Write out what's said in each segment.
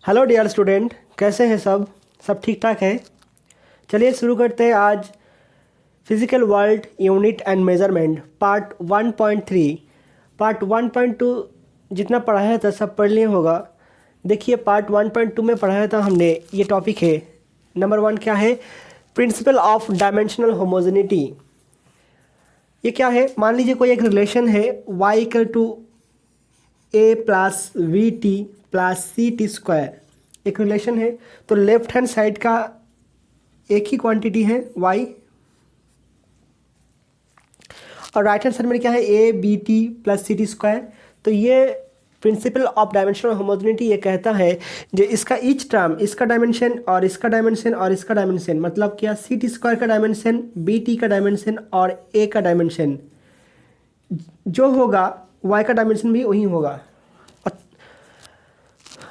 Hello dear student, कैसे हैं सब ठीक ठाक है। चलिए शुरू करते हैं आज physical world unit and measurement part 1.3। Part 1.2 जितना पढ़ाया था सब पढ़ लिए होगा। देखिए पार्ट 1.2 में पढ़ाया था हमने, ये टॉपिक है नंबर 1 क्या है, प्रिंसिपल ऑफ डायमेंशनल होमोजेनिटी। ये क्या है, मान लीजिए कोई एक रिलेशन है y equal to A plus we T plus C T square, एक रिलेशन है। तो लेफ्ट हैंड साइड का एक ही क्वांटिटी है y और राइट हैंड साइड में क्या है A B T plus C T square. तो ये प्रिंसिपल ऑफ डायमेंशनल होमोजेनिटी ये कहता है जो इसका ईच टर्म, इसका डायमेंशन और इसका डायमेंशन और इसका डायमेंशन, मतलब क्या सी टी स्क्वायर का डायमेंशन, बी टी का डायमेंशन और ए का डायमेंशन जो होगा y का डायमेंशन भी वही होगा।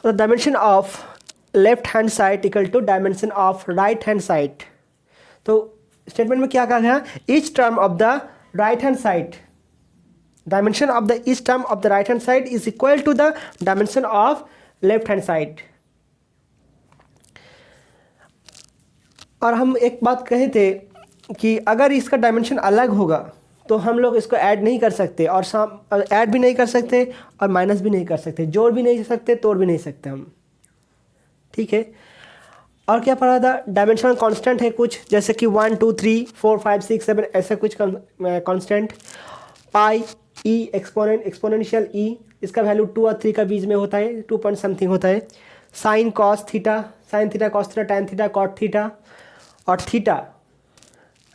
और dimension of left hand side equal to dimension of right hand side. तो स्टेटमेंट में क्या कहा गया, each term of the right hand side, dimension of the each term of the right hand side is equal to the dimension of left hand side. और हम एक बात कहे थे कि अगर इसका डायमेंशन अलग होगा तो हम लोग इसको ऐड नहीं कर सकते, और ऐड भी नहीं कर सकते और माइनस भी नहीं कर सकते, जोड़ भी नहीं सकते, तोड़ भी नहीं सकते हम, ठीक है। और क्या पढ़ा था, डायमेंशनल कांस्टेंट है कुछ, जैसे कि 1 2 3 4 5 6 7 ऐसा कुछ कांस्टेंट। पाई ई एक्सपोनेंशियल ई, इसका वैल्यू 2 और 3 का बीच में होता है, 2 पॉइंट समथिंग होता है। Sine cos theta, sine theta cos theta tan theta cot theta और थीटा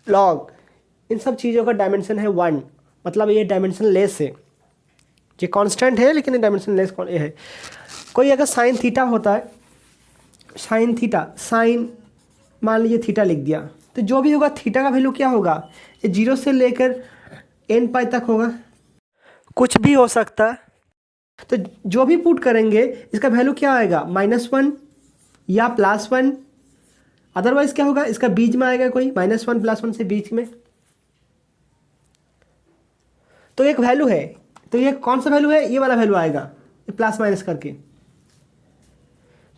लॉग, इन सब चीज़ों का डायमेंशन है 1, मतलब ये डायमेंशन लेस है। ये कांस्टेंट है लेकिन ये डायमेंशन लेस ये है। कोई अगर साइन थीटा होता है, साइन थीटा, साइन मान लीजिए थीटा लिख दिया, तो जो भी होगा थीटा का वैल्यू क्या होगा, ये 0 से लेकर n पाई तक होगा, कुछ भी हो सकता है। तो जो भी पुट करेंगे इसका वैल्यू क्या आएगा, -1 या +1, अदरवाइज क्या होगा, इसका बीच में आएगा कोई -1 +1 से बीच में। तो एक वैल्यू है, तो ये कौन सा वैल्यू है, ये वाला वैल्यू आएगा प्लस माइनस करके,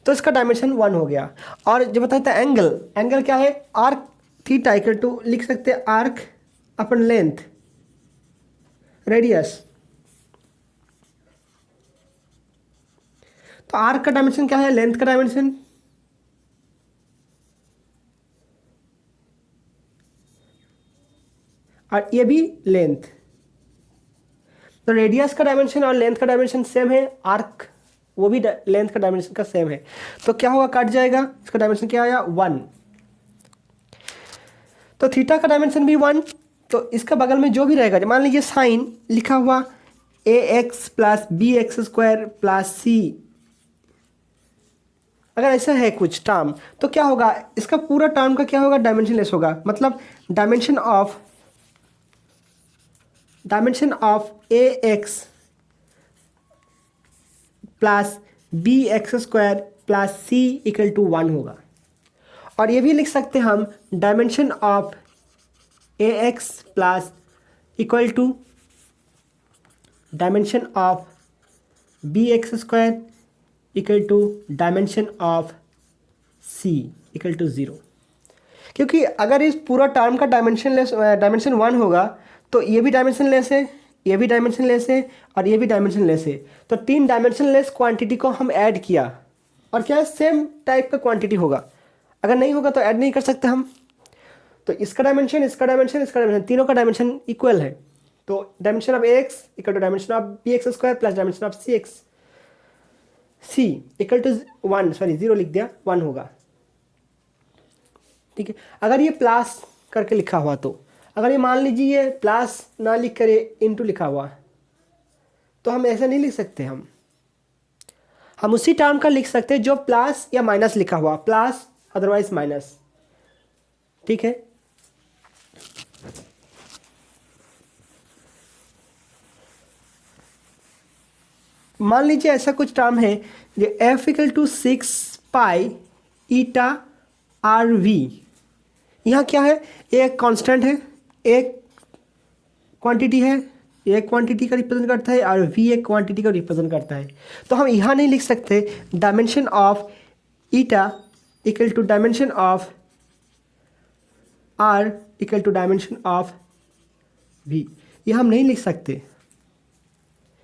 तो इसका डायमेंशन 1 हो गया। और जो बताते हैं एंगल, एंगल क्या है, आर्क थीटा इक्वल टू लिख सकते हैं आर्क अपन लेंथ रेडियस। तो आर्क का डायमेंशन क्या है, लेंथ का डायमेंशन, और ये भी लेंथ। तो रेडियस का डायमेंशन और लेंथ का डायमेंशन सेम है, आर्क वो भी लेंथ का डायमेंशन का सेम है। तो क्या होगा, कट जाएगा, इसका डायमेंशन क्या आया 1। तो थीटा का डायमेंशन भी 1। तो इसका बगल में जो भी रहेगा, मान लीजिए साइन लिखा हुआ ax plus B x square plus c, अगर ऐसा है कुछ टर्म तो क्या होगा, इसका पूरा टर्म का क्या होगा, डायमेंशन लेस होगा, मतलब dimension of A x plus B x square plus C equal to 1 होगा। और ये भी लिख सकते हैं हम, dimension of A x plus equal to dimension of B x square equal to dimension of C equal to 0। क्योंकि अगर इस पूरा टर्म का डायमेंशन 1 होगा तो ये भी डायमेंशन लेस है, ये भी डायमेंशन लेस है और ये भी डायमेंशन लेस है। तो 3 डायमेंशन लेस क्वांटिटी को हम ऐड किया, और क्या है, सेम टाइप का क्वांटिटी होगा, अगर नहीं होगा तो ऐड नहीं कर सकते हम। तो इसका डायमेंशन, इसका डायमेंशन, इसका डायमेंशन, तीनों का डायमेंशन इक्वल है। तो dimension of X equal to dimension of B x square plus dimension of C X, C equal to 1, sorry 0 लिख दिया, 1 होगा, ठीक है। अगर ये प्लस करके लिखा हुआ, तो अगर ये मान लीजिए प्लस ना लिख कर इनटू लिखा हुआ, तो हम ऐसा नहीं लिख सकते। हम उसी टर्म का लिख सकते हैं जो प्लस या माइनस लिखा हुआ, प्लस अदरवाइज माइनस, ठीक है। मान लीजिए ऐसा कुछ टर्म है जो f equal to 6 pi eta R V, यहाँ क्या है, एक कांस्टेंट है, एक क्वांटिटी है एक क्वांटिटी का रिप्रेजेंट करता है और v एक क्वांटिटी का रिप्रेजेंट करता है। तो हम यहाँ नहीं लिख सकते dimension of eta equal to dimension of r equal to dimension of v, ये हम नहीं लिख सकते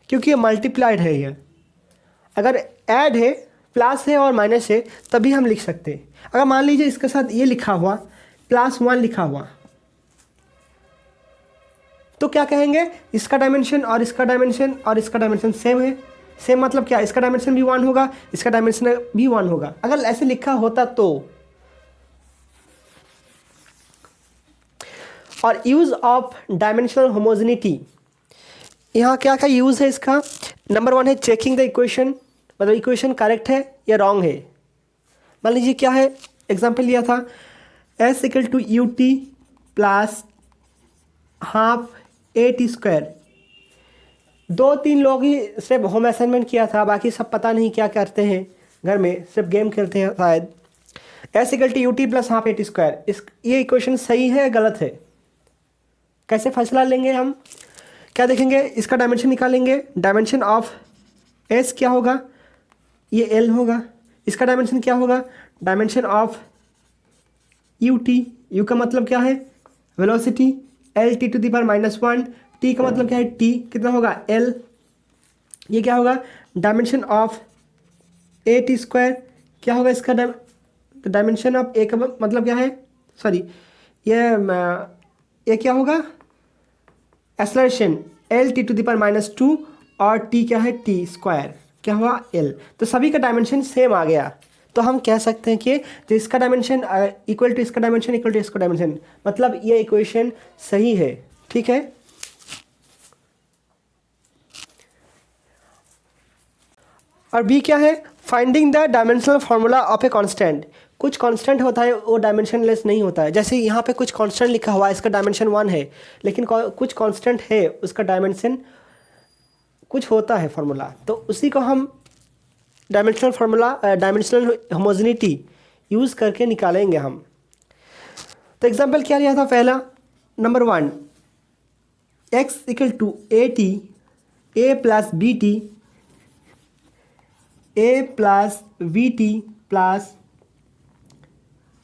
क्योंकि ये मल्टीप्लाइड है। ये अगर ऐड है, प्लस है और माइनस है तभी हम लिख सकते हैं। अगर मान लीजिए इसके साथ ये लिखा हुआ +1 लिखा हुआ तो क्या कहेंगे, इसका डायमेंशन और इसका डायमेंशन और इसका डायमेंशन सेम है। सेम मतलब क्या, इसका डायमेंशन भी 1 होगा, इसका डायमेंशन भी 1 होगा। अगर ऐसे लिखा होता तो। और यूज ऑफ डायमेंशनल होमोजेनिटी, यहाँ क्या क्या यूज़ है इसका। नंबर 1 है चेकिंग द इक्वेशन, मतलब इक्वेशन करेक्ट है या रॉन्ग है। मान लीजिए क्या है, एग्जाम्पल लिया था s equal to U T plus half A T square. 2-3 लोग ही सिर्फ होम असाइनमेंट किया था, बाकी सब पता नहीं क्या करते हैं घर में, सिर्फ गेम खेलते हैं शायद। s equal to U T plus half A T square, ये इक्वेशन सही है गलत है, कैसे फैसला लेंगे हम, क्या देखेंगे, इसका डायमेंशन निकालेंगे। डायमेंशन ऑफ s क्या होगा, ये l होगा। इसका डायमेंशन क्या होगा, dimension of U T, U का मतलब क्या है velocity, L T to the power -1, T का मतलब क्या है टी, कितना होगा l, ये क्या होगा dimension of A T square, क्या होगा इसका डायमेंशन ऑफ ए का मतलब क्या है, सॉरी ये क्या होगा acceleration L T to the power -2 और टी क्या है टी स्क्वायर, क्या हुआ l। तो सभी का डायमेंशन सेम आ गया, तो हम कह सकते हैं कि तो इसका डायमेंशन इक्वल टू इसका डायमेंशन इक्वल टू इसका डायमेंशन, मतलब ये इक्वेशन सही है। ठीक है, और बी क्या है, finding the dimensional formula of a constant. कुछ कांस्टेंट होता है वो डायमेंशनलेस नहीं होता है, जैसे यहाँ पे कुछ कांस्टेंट लिखा हुआ है, इसका डायमेंशन 1 है, लेकिन कुछ कांस्टेंट है उसका डायमेंशन कुछ होता है फार्मूला, तो उसी को हम dimensional formula dimensional homogeneity use करके निकालेंगे हम। तो एग्जांपल क्या लिया था पहला, number 1 x equal to A T A plus B T A plus we T plus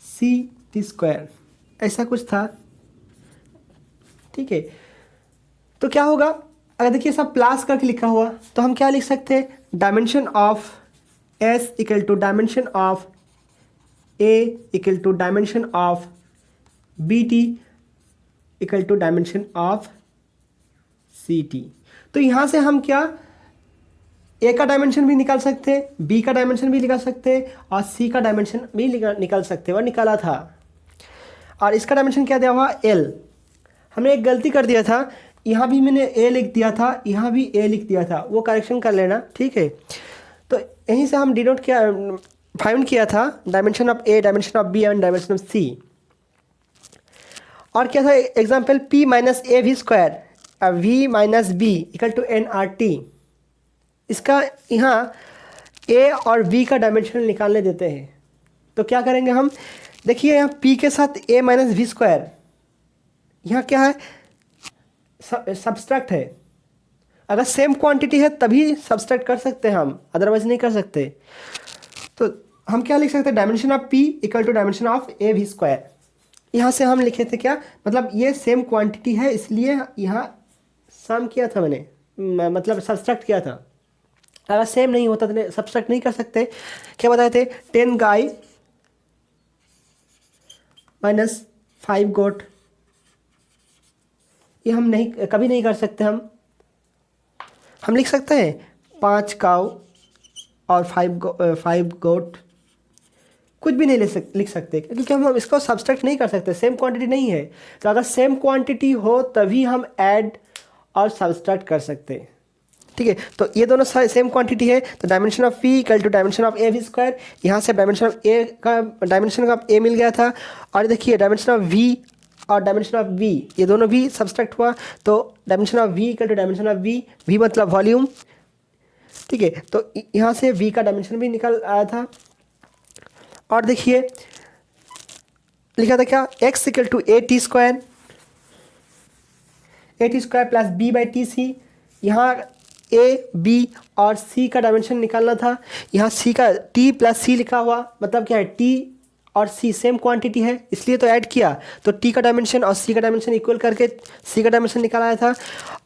C T square, ऐसा कुछ था। ठीक है, तो क्या होगा, अगर देखिए सब प्लस करके लिखा हुआ तो हम क्या लिख सकते हैं, dimension of s equal to dimension of a equal to dimension of B T equal to dimension of C T. तो यहाँ से हम क्या a का डायमेंशन भी निकाल सकते हैं, b का डायमेंशन भी निकाल सकते हैं और c का डायमेंशन भी निकाल सकते हैं, और निकाला था। और इसका डायमेंशन क्या दिया हुआ l। हमने एक गलती कर दिया था, यहाँ भी मैंने a लिख दिया था, यहाँ भी a लिख दिया था, वो करेक्शन कर लेना। ठीक है, तो यहीं से हम डिनोट किया, फाइंड किया था dimension of a, dimension of b and dimension of c। और क्या था example p minus A V square v minus B equal to N R T. इसका यहाँ a और v का डायमेंशन निकालने देते हैं, तो क्या करेंगे हम, देखिए यहाँ p के साथ a माइनस वी स्क्वायर, यहाँ क्या है सब्सट्रैक्ट है। अगर सेम क्वांटिटी है तभी सब्सट्रैक्ट कर सकते हैं हम, अदरवाइज नहीं कर सकते। तो हम क्या लिख सकते हैं, dimension of p equal to dimension of A V square. यहाँ से हम लिखे थे क्या, मतलब ये सेम क्वांटिटी है इसलिए यहाँ सम किया था मैंने, मतलब सब्सट्रैक्ट किया था। अगर सेम नहीं होता तो सब्सट्रैक्ट नहीं कर सकते। क्या बताए थे, 10 गाय माइनस 5 गोट, ये हम नहीं कभी नहीं कर सकते। हम लिख सकते हैं 5 काऊ और 5 गोट, कुछ भी नहीं लिख सकते क्योंकि हम इसको सब्सट्रैक्ट नहीं कर सकते, सेम क्वांटिटी नहीं है। तो अगर सेम क्वांटिटी हो तभी हम ऐड और सब्सट्रैक्ट कर सकते हैं। ठीक है, तो ये दोनों सेम क्वांटिटी है, तो dimension of p equal to dimension of A V square. यहाँ से डायमेंशन ऑफ ए का डायमेंशन ऑफ a मिल गया था, और देखिए डायमेंशन ऑफ v और डायमेंशन ऑफ v, ये दोनों भी सब्सट्रैक्ट हुआ, तो dimension of v equal to dimension of v मतलब वॉल्यूम। ठीक है, तो यहाँ से v का डायमेंशन भी निकल आया था। और देखिए लिखा था क्या, x equal to A T square, A T square plus B by T C. यहाँ ए बी और सी का डायमेंशन निकालना था, यहाँ सी का टी प्लस सी लिखा हुआ, मतलब क्या है टी और सी सेम क्वांटिटी है इसलिए तो ऐड किया, तो टी का डायमेंशन और सी का डायमेंशन इक्वल करके सी का डायमेंशन निकाला था।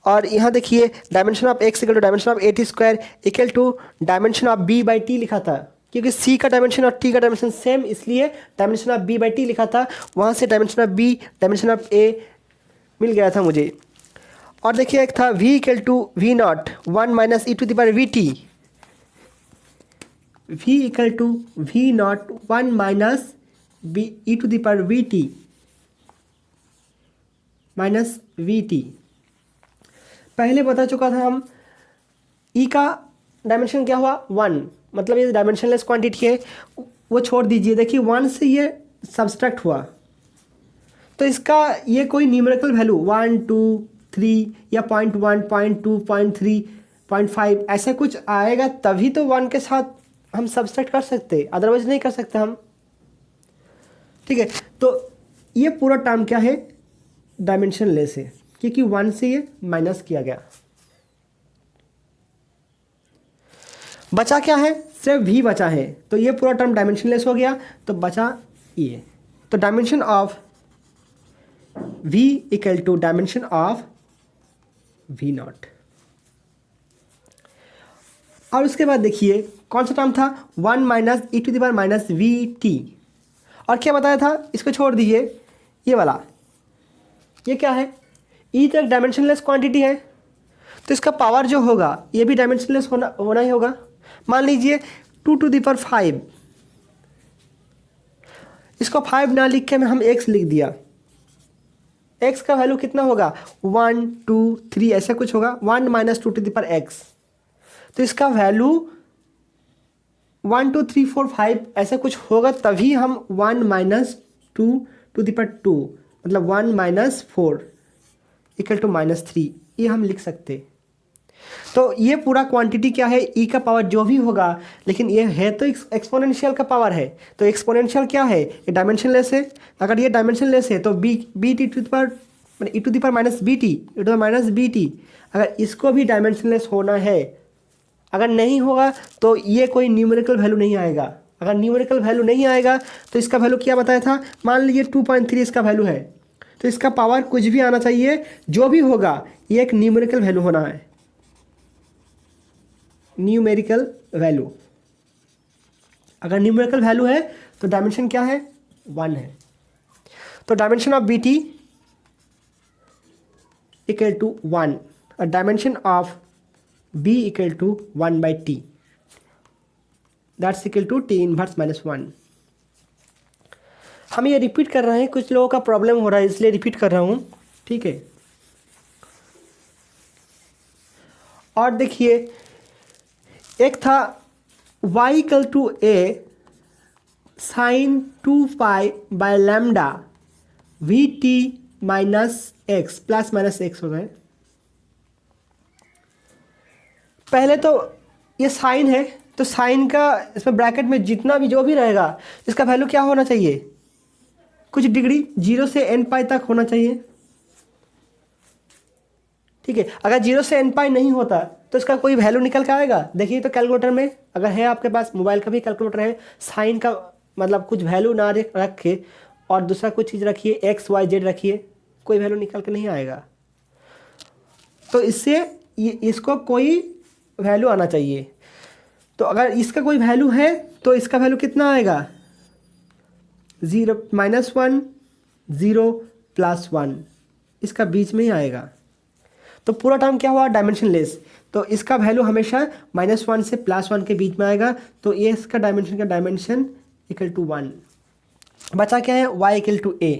और यहाँ देखिए dimension of X equal to dimension of A T square equal to dimension of B by T लिखा था, क्योंकि सी का डायमेंशन और टी का डायमेंशन सेम इसलिए dimension of B by T लिखा था, वहाँ से dimension of B dimension of ए मिल गया था मुझे। और देखिए एक था v equal to V not 1 minus E to the power V T, v equal to V not 1 minus E to the power V T minus V T. पहले बता चुका था हम e का डायमेंशन क्या हुआ 1, मतलब ये डायमेंशनलेस क्वांटिटी है, वो छोड़ दीजिए। देखिए 1 से ये सब्सट्रैक्ट हुआ तो इसका ये कोई न्यूमेरिकल वैल्यू 1 2 3 या 0.1 0.2 0.3 0.5 ऐसा कुछ आएगा तभी तो 1 के साथ हम सब्सट्रैक्ट कर सकते, अदरवाइज नहीं कर सकते हम। ठीक है, तो ये पूरा टर्म क्या है डायमेंशनलेस है, क्योंकि 1 से ये माइनस किया गया। बचा क्या है, सिर्फ v बचा है, तो ये पूरा टर्म डायमेंशनलेस हो गया, तो बचा ये। तो dimension of v equal to dimension of v not. और उसके बाद देखिए कौन सा टर्म था 1 minus E to the power minus V T, और क्या बताया था, इसको छोड़ दीजिए, ये वाला ये क्या है e तक डायमेंशनलेस क्वांटिटी है, तो इसका पावर जो होगा ये भी डायमेंशनलेस होना ही होगा। मान लीजिए 2 टू द पावर 5, इसको 5 ना लिख के हम x लिख दिया, x का वैल्यू कितना होगा 1 2 3 ऐसा कुछ होगा, 1 minus 2 to the power x, तो इसका वैल्यू 1 2 3 4 5 ऐसा कुछ होगा, तभी हम 1 माइनस 2 टू द पावर 2 मतलब 1 माइनस 4 इक्वल टू माइनस 3 ये हम लिख सकते। तो ये पूरा क्वांटिटी क्या है e का पावर जो भी होगा, लेकिन ये है तो एक्सपोनेंशियल का पावर है, तो एक्सपोनेंशियल क्या है ये डायमेंशनलेस है। अगर ये डायमेंशनलेस है तो B T to the power E to the power minus B T E to the minus B T, अगर इसको भी डायमेंशनलेस होना है, अगर नहीं होगा तो ये कोई न्यूमेरिकल वैल्यू नहीं आएगा। अगर न्यूमेरिकल वैल्यू नहीं आएगा तो इसका वैल्यू क्या बताया था, मान लीजिए 2.3 इसका वैल्यू है, तो इसका पावर कुछ भी आना चाहिए, जो भी होगा ये एक न्यूमेरिकल वैल्यू होना है, न्यूमेरिकल वैल्यू। अगर न्यूमेरिकल वैल्यू है तो डायमेंशन क्या है 1 है, तो dimension of B T equal to 1 और dimension of b equal to 1 by T, that's equal to t inverse minus 1। हम ये रिपीट कर रहे हैं, कुछ लोगों का प्रॉब्लम हो रहा है इसलिए रिपीट कर रहा हूँ, ठीक है। और देखिए एक था y equal to a sine 2 pi by lambda we T minus X plus minus X हो गए। पहले तो ये साइन है, तो साइन का इसमें ब्रैकेट में जितना भी जो भी रहेगा इसका वैल्यू क्या होना चाहिए, कुछ डिग्री 0 से n पाई तक होना चाहिए, ठीक है। अगर 0 से n पाई नहीं होता तो इसका कोई वैल्यू निकल के आएगा। देखिए तो कैलकुलेटर में अगर है आपके पास, मोबाइल का भी कैलकुलेटर है, साइन का मतलब कुछ वैल्यू ना रख के और दूसरा कुछ चीज़ रखिए x y z रखिए, कोई वैल्यू निकल के नहीं आएगा। तो इससे इसको कोई वैल्यू आना चाहिए, तो अगर इसका कोई वैल्यू है तो इसका वैल्यू कितना आएगा 0 माइनस 1 0 प्लस 1, इसका बीच में ही आएगा। तो पूरा टर्म क्या हुआ डायमेंशनलेस, तो इसका वैल्यू हमेशा -1 से +1 के बीच में आएगा, तो ये इसका डायमेंशन का डायमेंशन इक्वल टू 1। बचा क्या है y इक्वल टू a,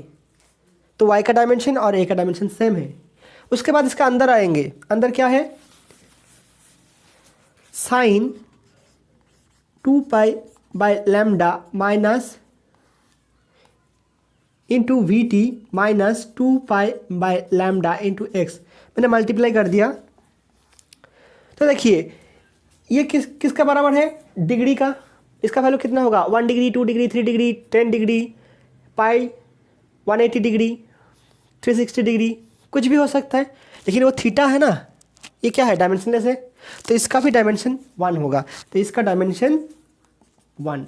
तो y का डायमेंशन और a का डायमेंशन सेम है। उसके बाद इसका अंदर आएंगे, अंदर क्या है sine 2 pi by lambda minus into we T minus 2 pi by lambda into X, मैंने मल्टीप्लाई कर दिया। तो देखिए ये किसका बराबर है डिग्री का, इसका वैल्यू कितना होगा 1 degree 2 degree 3 degree 10 degree pi 180 degree 360 degree कुछ भी हो सकता है, लेकिन वो थीटा है ना, ये क्या है, डायमेंशनलेस है, तो इसका भी डायमेंशन 1 होगा, तो इसका डायमेंशन 1।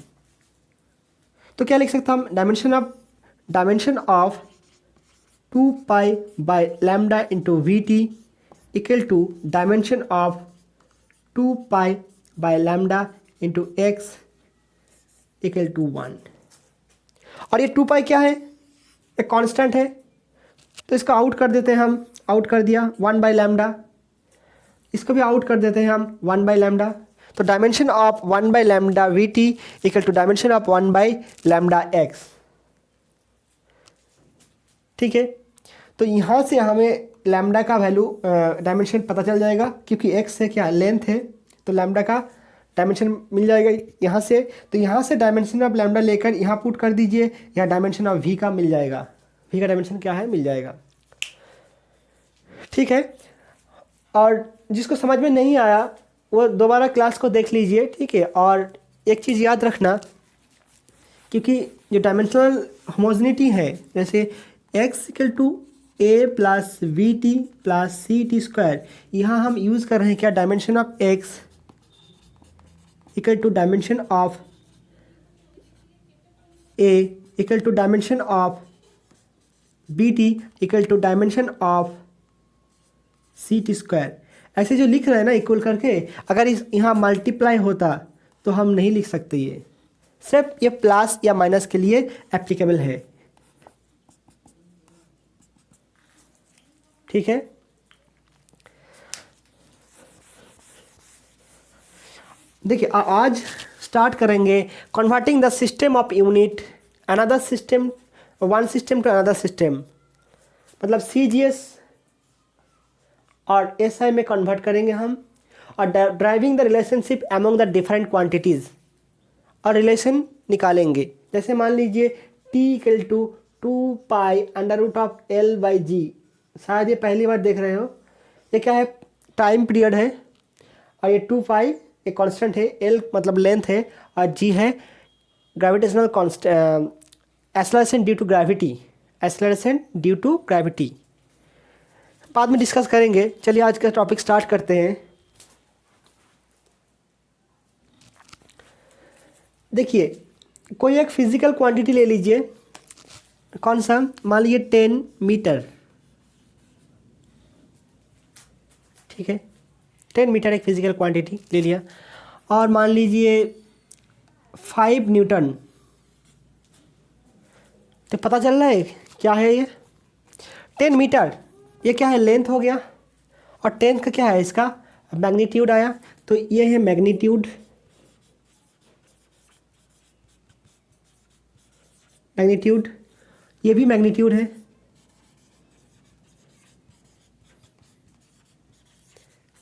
तो क्या लिख सकता हम, dimension of 2 pi by lambda into we t equal to dimension of 2 pi by lambda into x equal to 1। और ये 2 पाई क्या है, एक कांस्टेंट है, तो इसको आउट कर देते हैं हम, आउट कर दिया 1 बाय लैम्डा, इसको भी आउट कर देते हैं हम 1 बाय लैम्डा। तो dimension of 1 by lambda we t equal to dimension of 1 by lambda x. ठीक है, तो यहाँ से हमें लैम्डा का वैल्यू डायमेंशन पता चल जाएगा, क्योंकि एक्स से क्या लेंथ है, तो लैम्डा का डायमेंशन मिल जाएगा यहाँ से। तो यहाँ से डायमेंशन ऑफ लैम्डा लेकर यहाँ पुट कर दीजिए, यहाँ डायमेंशन ऑफ वी का मिल जाएगा, वी का डायमेंशन क्या है, मिल जाएगा। ठीक है, और जिसको समझ में नहीं आया वो दोबारा क्लास को देख लीजिए। ठीक है, और एक चीज़ याद रखना, क्योंकि जो डायमेंशनल होमोजेनिटी है, जैसे x equal to A plus we T plus C T square, यहाँ हम यूज़ कर रहे हैं क्या, dimension of x equal to dimension of a equal to dimension of B T equal to dimension of C T square. ऐसे जो लिख रहे हैं ना इक्वल करके, अगर इस यहाँ मल्टीप्लाई होता तो हम नहीं लिख सकते, ये सिर्फ ये प्लस या माइनस के लिए एप्लीकेबल है। ठीक है, देखिए आज स्टार्ट करेंगे converting the system of unit another system, one system to another system, मतलब सीजीएस और एसआई में कन्वर्ट करेंगे हम, और driving the relationship among the different quantities, और रिलेशन निकालेंगे। जैसे मान लीजिए t equal to 2 pi under root of L by g, शायद ये पहली बार देख रहे हो, ये क्या है, टाइम पीरियड है, और ये 2 पाई एक कांस्टेंट है, एल मतलब लेंथ है, और जी है gravitational constant, acceleration due to gravity, acceleration due to gravity बाद में डिस्कस करेंगे। चलिए आज का टॉपिक स्टार्ट करते हैं। देखिए कोई एक फिजिकल क्वांटिटी ले लीजिए, कौन सा, मान लीजिए 10 मीटर। ठीक है, 10 मीटर एक फिजिकल क्वांटिटी ले लिया, और मान लीजिए 5 न्यूटन। तो पता चल रहा है क्या है ये, 10 मीटर, ये क्या है, लेंथ हो गया, और 10 का क्या है, इसका मैग्नीट्यूड आया, तो ये है मैग्नीट्यूड, मैग्नीट्यूड, ये भी मैग्नीट्यूड है।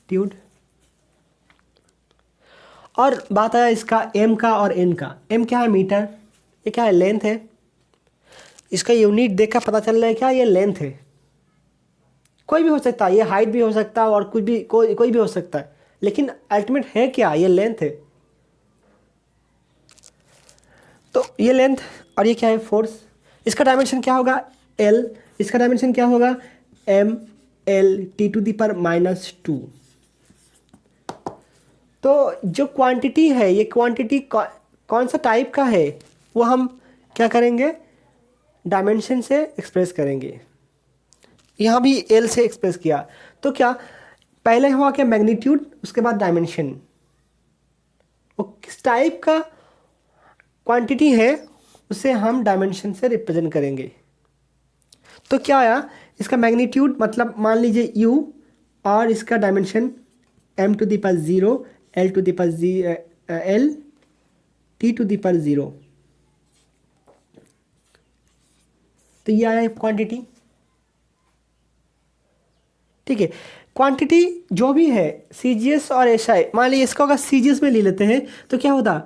ट्यूड, और बात आया इसका एम का और एन का। एम क्या है, मीटर, ये क्या है, लेंथ है। इसका यूनिट देखकर पता चल रहा है क्या, ये लेंथ है। कोई भी हो सकता है, ये हाइट भी हो सकता है, और कुछ भी कोई भी हो सकता है, लेकिन अल्टीमेट है क्या, ये लेंथ है। तो ये लेंथ, और ये क्या है, फोर्स। इसका डायमेंशन क्या होगा, एल, इसका डायमेंशन क्या होगा, M L T to the power -2। तो जो क्वांटिटी है, ये क्वांटिटी कौन सा टाइप का है, वो हम क्या करेंगे, डायमेंशन से एक्सप्रेस करेंगे। यहाँ भी एल से एक्सप्रेस किया, तो क्या पहले हुआ क्या, मैग्नीट्यूड, उसके बाद डायमेंशन। वो किस टाइप का क्वांटिटी है उसे हम डायमेंशन से रिप्रेजेंट करेंगे। तो क्या आया, इसका मैग्नीट्यूड मतलब मान लीजिए u, और इसका डायमेंशन m टू दी पर 0, l टू दी पर l, t टू दी पर 0। तो ये आया क्वांटिटी। ठीक है, क्वांटिटी जो भी है सीजीएस और एसआई, मान लीजिए इसका अगर सीजीएस में ले लेते हैं तो क्या होता,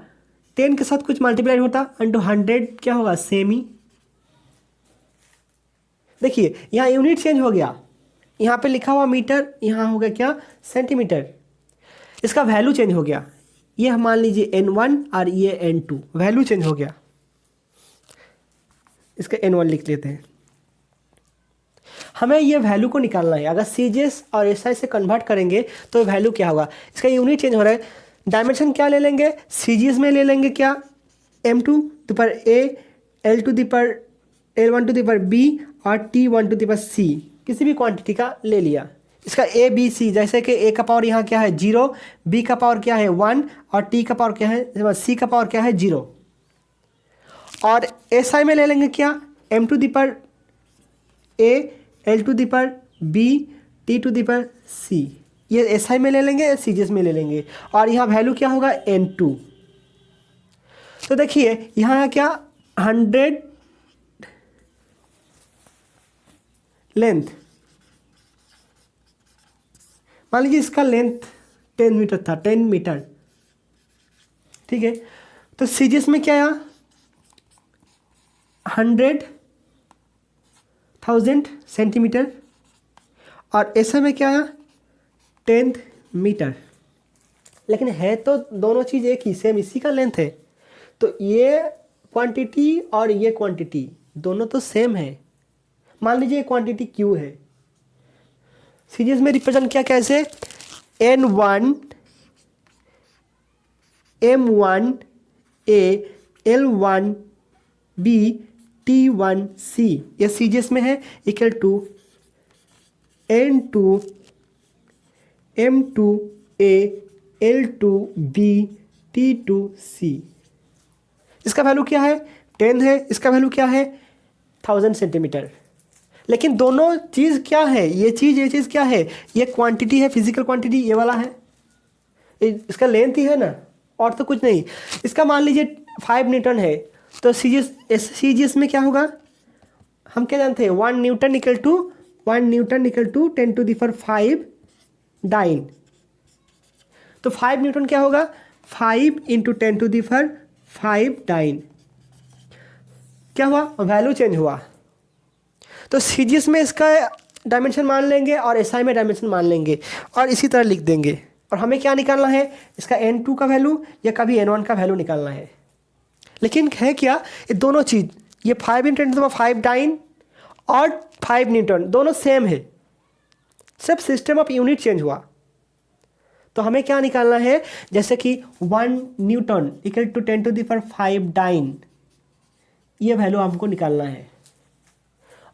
10 के साथ कुछ मल्टीप्लाई होता, इंटू 100 क्या होगा, सेमी। देखिए यहाँ यूनिट चेंज हो गया, यहाँ पे लिखा हुआ मीटर, यहाँ हो गया क्या, सेंटीमीटर। इसका वैल्यू चेंज हो गया, ये हम मान लीजिए n1 और ये n2, वैल्यू चेंज हो गया। इसका n1 लिख लेते हैं। हमें ये वैल्यू को निकालना है। अगर सीजीएस और एसआई से कन्वर्ट करेंगे तो वैल्यू क्या होगा, इसका यूनिट चेंज हो रहा है। डायमेंशन क्या ले लेंगे, सीजीएस में ले लेंगे क्या, m2 L2 L1 और T1 किसी भी क्वांटिटी का ले लिया। इसका ए बी सी, जैसे कि ए का पावर यहाँ क्या है 0, बी का पावर क्या है 1 और टी का पावर क्या है, सी का पावर क्या है 0। और एस आई में ले लेंगे क्या, m2 L2 T2 ये एस आई में ले लेंगे, सी जी एस में ले लेंगे। और यहाँ वैल्यू क्या होगा n2। तो देखिए यहाँ क्या 100 लेंथ, मान लीजिए इसका लेंथ 10 मीटर था, 10 मीटर, ठीक है। तो सीजीएस में क्या आया 100,000 सेंटीमीटर और एसआई में क्या आया 10 मीटर। लेकिन है तो दोनों चीज़ एक ही, सेम इसी का लेंथ है। तो ये क्वांटिटी और ये क्वांटिटी दोनों तो सेम है। मान लीजिए क्वांटिटी क्यू है, सीरीज में रिप्रेजेंट किया कैसे, N1 M1 A L1 B T1 C, ये सीजीएस में है, equal to N2 M2 A L2 B T2 C। इसका वैल्यू क्या है 10 है, इसका वैल्यू क्या है 1000 सेंटीमीटर। लेकिन दोनों चीज़ क्या है, ये चीज़ क्या है, ये क्वांटिटी है, फिजिकल क्वांटिटी ये वाला है, इसका लेंथ ही है ना, और तो कुछ नहीं। इसका मान लीजिए 5 न्यूटन है, तो सीजीएस में क्या होगा, हम क्या जानते हैं 1 न्यूटन इक्वल टू 10⁵ डाइन। तो 5 न्यूटन क्या होगा 5 × 10⁵ डाइन। क्या हुआ, वैल्यू चेंज हुआ। तो सीजीएस में इसका डायमेंशन मान लेंगे और एसआई में डायमेंशन मान लेंगे और इसी तरह लिख देंगे। और हमें क्या निकालना है, इसका N2 का वैल्यू या कभी N1 का वैल्यू निकालना है। लेकिन है क्या, ये दोनों चीज़, ये 5 × 10⁵ डाइन और 5 न्यूटन दोनों सेम है, सब सिस्टम ऑफ यूनिट चेंज हुआ। तो हमें क्या निकालना है, जैसे कि 1 न्यूटन इक्वल टू 10⁵ डाइन, ये वैल्यू हमको निकालना है।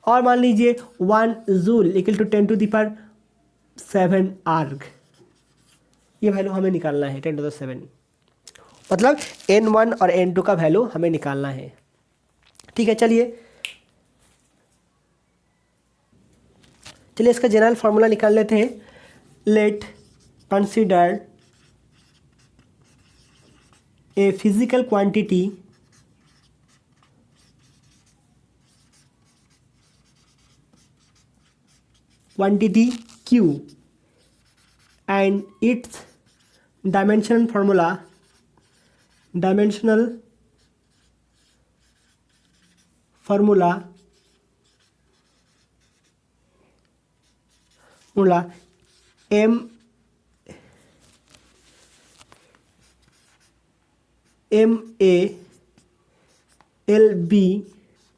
और मान लीजिए 1 जूल इक्वल टू 10⁷ आर्ग, ये वैल्यू हमें निकालना है 10⁷। मतलब N1 और N2 का वैल्यू हमें निकालना है। ठीक है, चलिए इसका जनरल फार्मूला निकाल लेते हैं। Late consider a physical quantity Q and its dimensional formula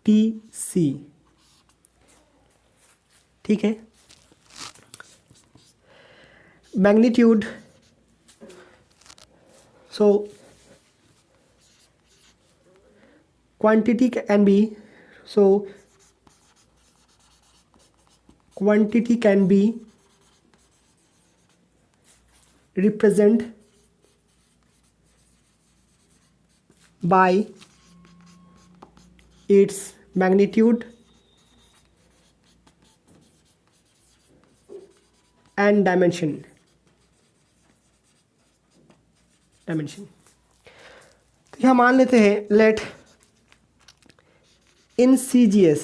MALBTC। ठीक है, magnitude, so quantity can be represented by its magnitude and dimension। तो यहाँ मान लेते हैं, let in CGS,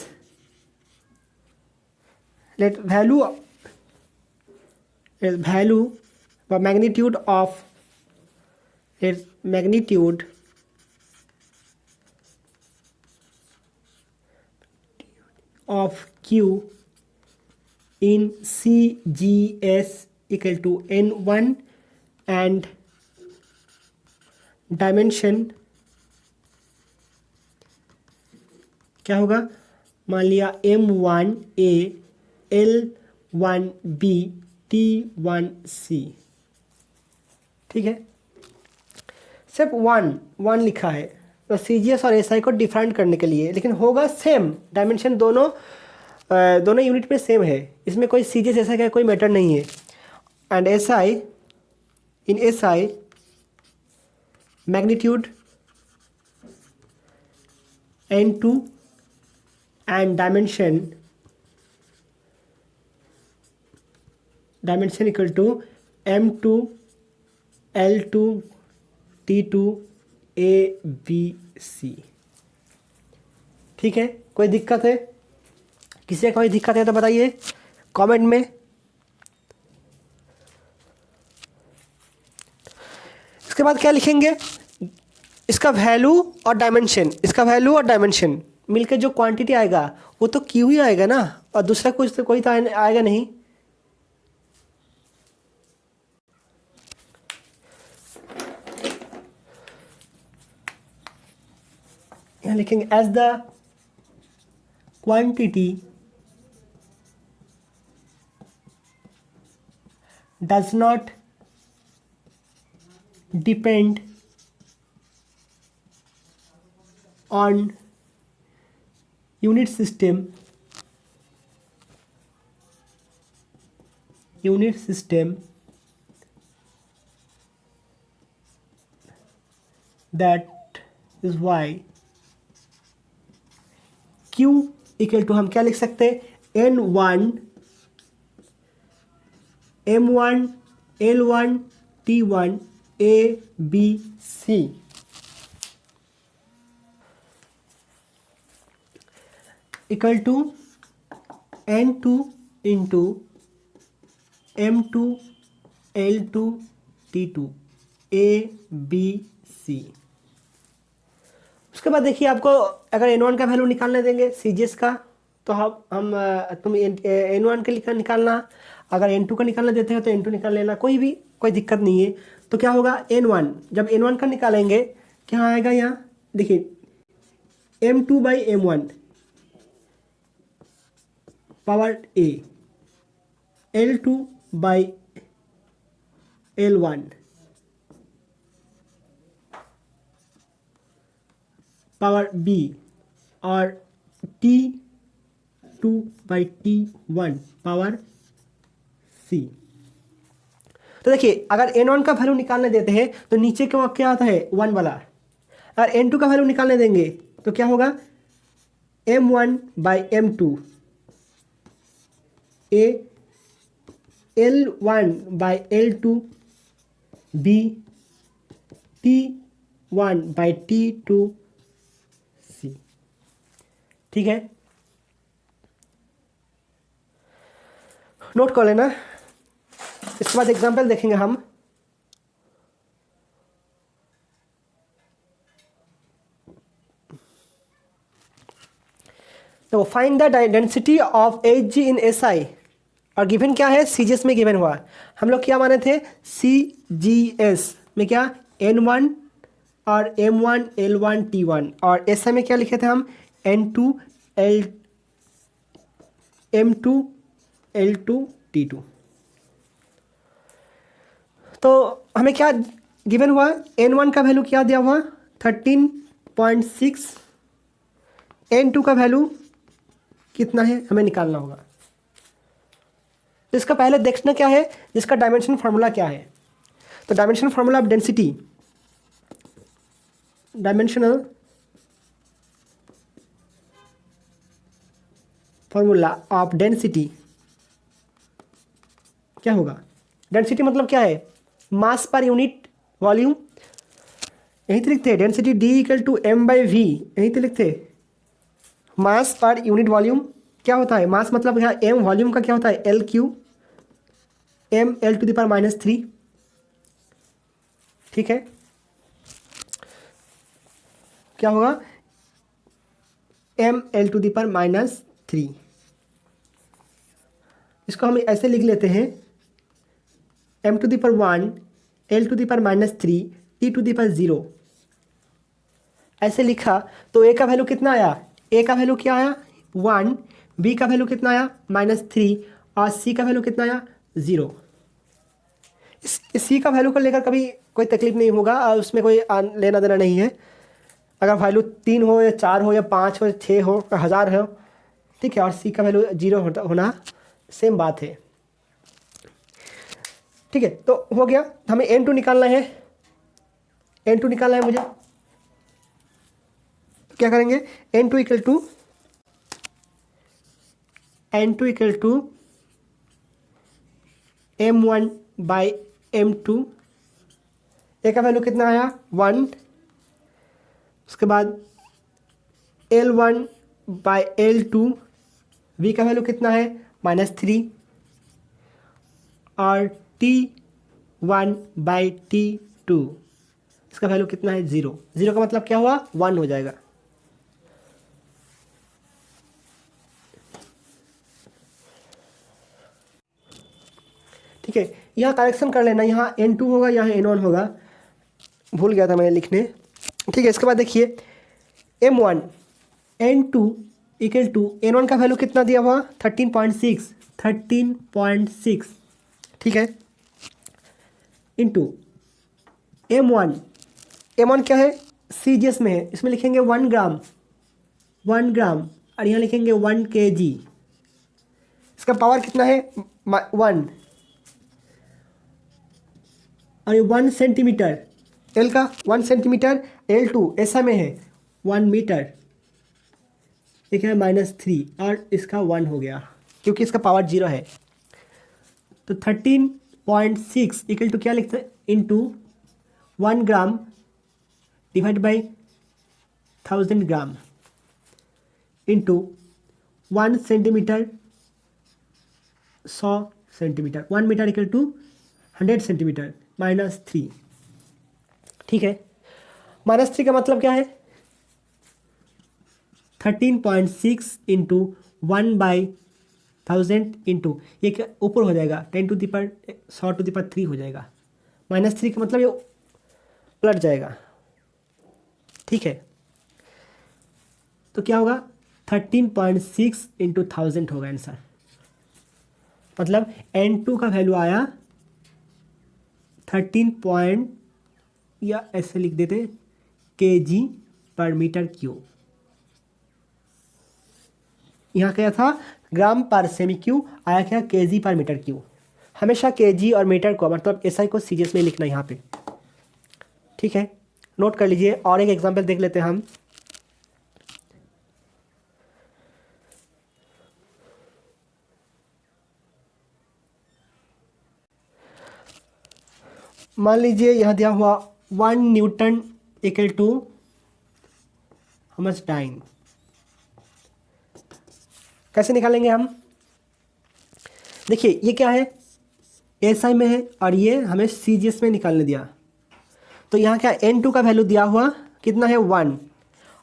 let value magnitude of Q in CGS equal to N1 and dimension क्या होगा, मान लिया M1A L1B T1C। ठीक है, सिर्फ वन लिखा है तो CGS और SI को डिफाइन करने के लिए, लेकिन होगा सेम डायमेंशन, दोनों यूनिट में सेम है, इसमें कोई CGS SI का कोई मैटर नहीं है। And SI, in SI magnitude N2 and dimension equal to M2 L2 T2 ABC। ठीक है, कोई दिक्कत है? किसी कोई दिक्कत है तो बताइए कमेंट में। इसके बाद क्या लिखेंगे? इसका वैल्यू और डायमेंशन मिलकर जो क्वांटिटी आएगा वो तो क्यू ही आएगा ना, और दूसरा कुछ तो कोई तो आएगा नहीं। यहाँ लिखेंगे as the quantity does not depend on unit system that is why Q equal to हम क्या लिख सकते हैं? N1 M1 L1 T1 ABC equal to N2 into M2 L2 T2 ABC। उसके बाद देखिए, आपको अगर N1 का वैल्यू निकालने देंगे CGS का, तो तुम N1 के निकालना, अगर N2 का निकालना देते हो तो N2 निकाल लेना, कोई दिक्कत नहीं है। तो क्या होगा? N1, जब N1 का निकालेंगे क्या आएगा? यहाँ देखिए M2 by M1 power A, L2 by L1 power B, और T2 by T1 power C। तो देखिए, अगर N1 का वैल्यू निकालने देते हैं तो नीचे क्या आता है? 1 वाला। अगर N2 का वैल्यू निकालने देंगे तो क्या होगा? M1 by M2 A, L1 by L2 B, T1 by T2 C। ठीक है, नोट कर लेना। इसके बाद एग्जाम्पल देखेंगे हम। तो find the density of Hg in SI, और गिवन क्या है? CGS में गिवन हुआ। हम लोग क्या माने थे? CGS में क्या? N1 और M1 L1 T1, और SI में क्या लिखे थे हम? M2 L2 T2। तो हमें क्या गिवन हुआ? N1 का वैल्यू क्या दिया हुआ? 13.6। N2 का वैल्यू कितना है हमें निकालना होगा। तो इसका पहले देखना क्या है, इसका डायमेंशन फार्मूला क्या है। तो dimension formula of density, dimensional formula of density क्या होगा? डेंसिटी मतलब क्या है? मास पर यूनिट वॉल्यूम। यहीं तो लिखते हैं density D equal to M by V, यहीं तो लिखते हैं मास पर यूनिट वॉल्यूम। क्या होता है मास? मतलब यहाँ M वॉल्यूम का क्या होता है? LQ M L to the power -3। ठीक है, क्या होगा? M L to the power -3। इसको हम ऐसे लिख लेते हैं M to the power 1 L to the power -3 T to the power 0। ऐसे लिखा तो A का वैल्यू कितना आया? A का वैल्यू क्या आया? 1, बी का वैल्यू कितना आया -3 और सी का वैल्यू कितना आया 0। इस सी का वैल्यू को लेकर कभी कोई तकलीफ नहीं होगा और उसमें कोई लेना देना नहीं है। अगर वैल्यू 3 हो या 4 हो या 5 हो या 6 हो या 1000 हो, ठीक है, और सी का वैल्यू 0 होना सेम बात है। ठीक है, तो हो गया। हमें n2 निकालना है, n2 निकालना है मुझे। क्या करेंगे, n2 equal to m1 by m2। ए का वैल्यू कितना आया 1, उसके बाद L1 बाई L2, v का वैल्यू कितना है -3 और T1 बाई T2, इसका वैल्यू कितना है 0। 0 का मतलब क्या हुआ 1 हो जाएगा। ठीक है, यहाँ करेक्शन कर लेना, यहाँ n2 होगा, यहाँ n1 होगा, भूल गया था मैं लिखने। ठीक है, इसके बाद देखिए m1 n2 equal to n1 का वैल्यू कितना दिया हुआ 13.6, ठीक है, इंटू m1 क्या है CGS में है, इसमें लिखेंगे 1 ग्राम और यहाँ लिखेंगे 1 kg। इसका पावर कितना है 1 और ये 1 सेंटीमीटर, L का 1 सेंटीमीटर, L2 ऐसा में है 1 मीटर, ये क्या है -3 और इसका 1 हो गया क्योंकि इसका पावर 0 है। तो 13.6 इक्वल टू क्या लिखते हैं into 1 gram divide by 1000 gram into 1 centimetre 100 centimetre, 1 metre equal to 100 centimetre -3। ठीक है, -3 का मतलब क्या है 13.6 इंटू 1/1000 इंटू ये क्या ऊपर हो जाएगा 10⁻100⁻³ हो जाएगा। -3 का मतलब ये उलट जाएगा। ठीक है, तो क्या होगा 13.6 इंटू 1000 होगा आंसर। मतलब n2 का वैल्यू आया 13 या ऐसे लिख देते kg/m³। यहाँ क्या था ग्राम पर सेमी क्यूब, आया क्या kg/m³। हमेशा kg और मीटर को मतलब SI को सीरियस में लिखना यहाँ पे। ठीक है, नोट कर लीजिए। और एक एग्जांपल देख लेते हैं हम। मान लीजिए यहाँ दिया हुआ 1 न्यूटन इक्वल टू हमस टाइम। कैसे निकालेंगे हम, देखिए ये क्या है SI में है और ये हमें CGS में निकालने दिया। तो यहाँ क्या n2 का वैल्यू दिया हुआ कितना है 1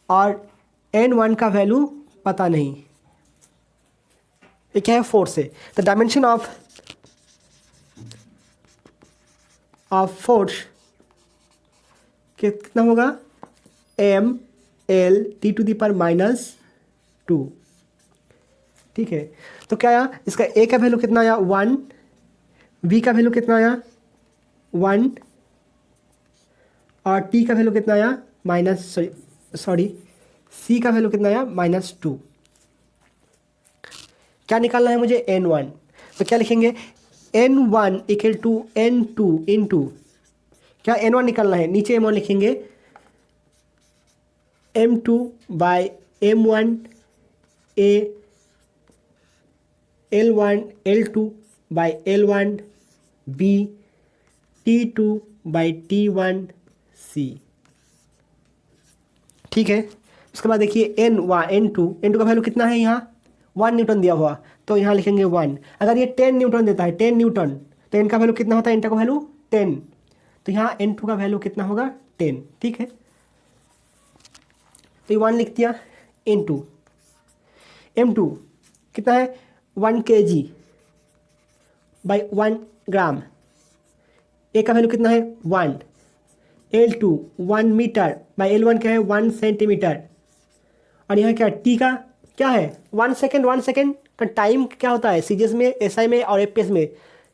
और n1 का वैल्यू पता नहीं, ये क्या है 4 से। तो डायमेंशन ऑफ फोर्स कितना होगा mL/T⁻²। ठीक है, तो क्या आया इसका A का वैल्यू कितना आया 1, V का वैल्यू कितना आया 1 और T का वैल्यू कितना आया C का वैल्यू कितना आया -2। क्या निकालना है मुझे n1। तो क्या लिखेंगे n1 equal to n2 into क्या n1 निकालना है, नीचे m1 लिखेंगे m2 by m1 a L1 L2 by L1 b T2 by T1 c। ठीक है, उसके बाद देखिए n2 का वैल्यू कितना है यहाँ 1 न्यूटन दिया हुआ, तो यहाँ लिखेंगे 1। अगर ये 10 न्यूटन देता है 10 न्यूटन तो इनका वैल्यू कितना होता है, इनका वैल्यू 10, तो यहाँ n2 का वैल्यू कितना होगा 10। ठीक है, तो ये 1 लिख दिया इंटू m2 कितना है 1 kg बाई 1 ग्राम, ए का वैल्यू कितना है 1, L2 1 मीटर बाई L1 क्या है 1 सेंटीमीटर और यहाँ क्या टी का क्या है 1 सेकेंड का टाइम क्या होता है सीजीएस में, एसआई में और एपीएस में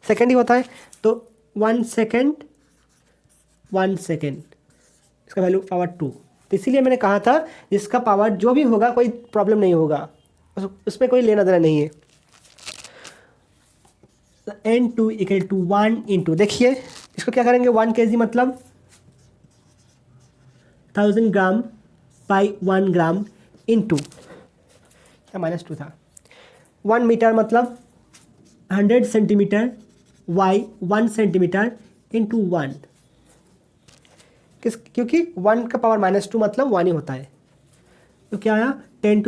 सेकेंड ही होता है। तो 1 सेकेंड इसका वैल्यू पावर 2। तो इसीलिए मैंने कहा था इसका पावर जो भी होगा कोई प्रॉब्लम नहीं होगा, उसमें कोई लेना देना नहीं है। N2 इक्वल टू 1 इंटू, देखिए इसको क्या करेंगे 1 kg मतलब 1000 ग्राम बाई 1 ग्राम इंटू -2 था। 1 मीटर मतलब 100 सेंटीमीटर वाई 1 सेंटीमीटर इंटू 1, क्योंकि 1 का पावर -2 मतलब 1 ही होता है। तो क्या आया 10⁵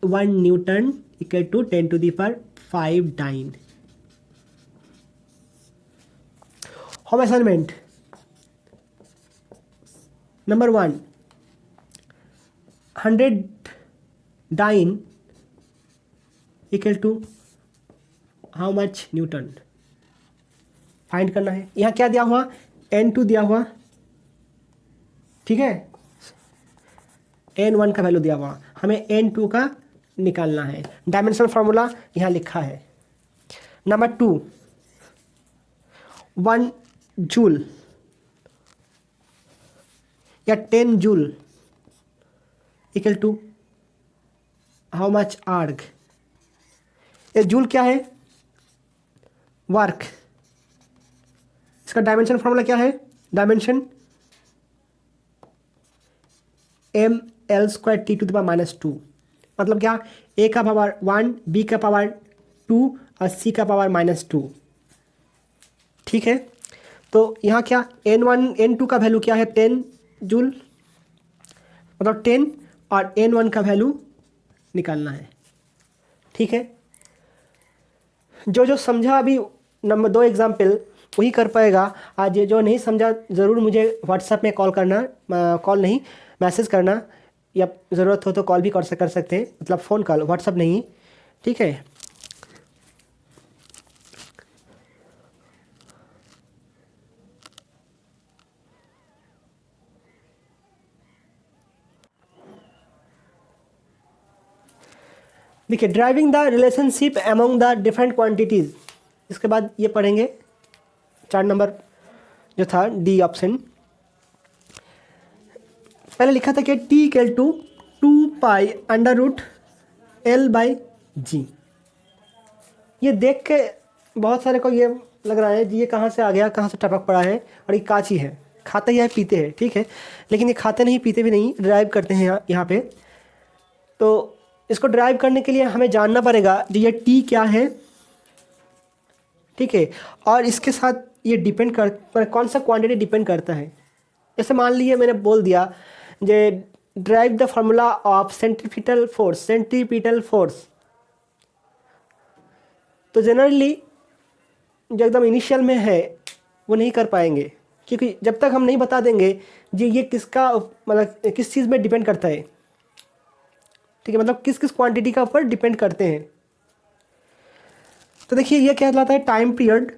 1 newton equal to 10⁵ dyne. Home assignment number 1, 100 dyne equal to how much newton find करना है। यहाँ क्या दिया हुआ N2 दिया हुआ, ठीक है, N1 का वैल्यू दिया हुआ, हमें N2 का निकालना है। डायमेंशनल फार्मूला यहाँ लिखा है। नंबर 2, 1 जूल या 10 joule equal to how much erg. ये जूल क्या है वर्क, इसका डायमेंशन फार्मूला क्या है, डायमेंशन ml² T⁻², मतलब क्या a का पावर 1, b का पावर 2 और c का पावर -2, ठीक है। तो यहाँ क्या N2 का वैल्यू क्या है 10 जूल मतलब 10, और N1 का वैल्यू निकालना है, ठीक है। जो समझा अभी नंबर 2 एग्जाम्पल वही कर पाएगा। आज जो नहीं समझा ज़रूर मुझे व्हाट्सएप में कॉल करना, कॉल नहीं मैसेज करना, या ज़रूरत हो तो कॉल भी कर सकते हैं, मतलब फ़ोन कॉल, व्हाट्सएप नहीं, ठीक है। देखिए driving the relationship among the different quantities, इसके बाद ये पढ़ेंगे 4 नंबर जो था डी ऑप्शन। पहले लिखा था कि T इक्वल टू 2π√L/g। ये देख के बहुत सारे को ये लग रहा है जी ये कहाँ से आ गया, कहाँ से टपक पड़ा है, और ये काची है, खाते ही है पीते हैं, ठीक है, लेकिन ये खाते नहीं पीते भी नहीं, ड्राइव करते हैं यहाँ पे। तो इसको ड्राइव करने के लिए हमें जानना पड़ेगा जी ये T क्या है, ठीक है, और इसके साथ ये डिपेंड पर कौन सा क्वांटिटी डिपेंड करता है। जैसे मान लीजिए मैंने बोल दिया जे derive the formula of centripetal force, तो जनरली जो एकदम इनिशियल में है वो नहीं कर पाएंगे, क्योंकि जब तक हम नहीं बता देंगे जी ये किसका मतलब किस चीज़ में डिपेंड करता है, ठीक है, मतलब किस किस क्वांटिटी का ऊपर डिपेंड करते हैं। तो देखिए ये क्या कहलाता है टाइम पीरियड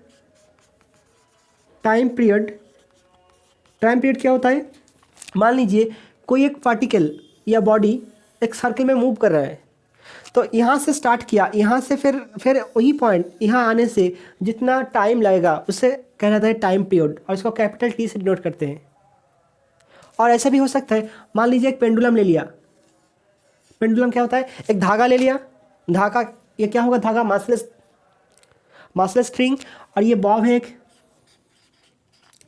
क्या होता है। मान लीजिए कोई एक पार्टिकल या बॉडी एक सर्कल में मूव कर रहा है, तो यहाँ से स्टार्ट किया, यहाँ से फिर वही पॉइंट यहाँ आने से जितना टाइम लगेगा उसे कहलाता है टाइम पीरियड, और इसको कैपिटल T से डिनोट करते हैं। और ऐसा भी हो सकता है, मान लीजिए एक पेंडुलम ले लिया, पेंडुलम क्या होता है, एक धागा ले लिया, धागा ये क्या होगा, धागा मासलेस स्ट्रिंग, और ये बॉब है एक,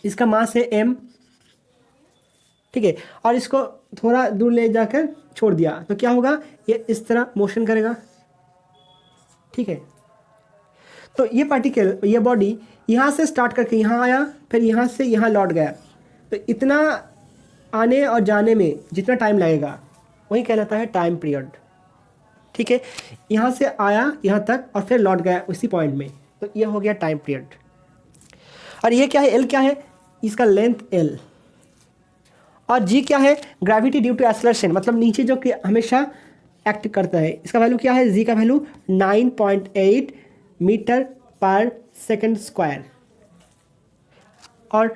इसका मास है m, ठीक है, और इसको थोड़ा दूर ले जाकर छोड़ दिया, तो क्या होगा ये इस तरह मोशन करेगा, ठीक है। तो ये पार्टिकल, ये बॉडी यहाँ से स्टार्ट करके यहाँ आया, फिर यहाँ से यहाँ लौट गया, तो इतना आने और जाने में जितना टाइम लगेगा वही कहलाता है टाइम पीरियड, ठीक है। यहाँ से आया यहाँ तक और फिर लौट गया उसी पॉइंट में, तो ये हो गया टाइम पीरियड। और ये क्या है, एल क्या है, इसका लेंथ एल, और जी क्या है, ग्रेविटी ड्यू टू एक्सेलरेशन, मतलब नीचे जो कि हमेशा एक्ट करता है, इसका वैल्यू क्या है, जी का वैल्यू 9.8 मीटर पर सेकंड स्क्वायर। और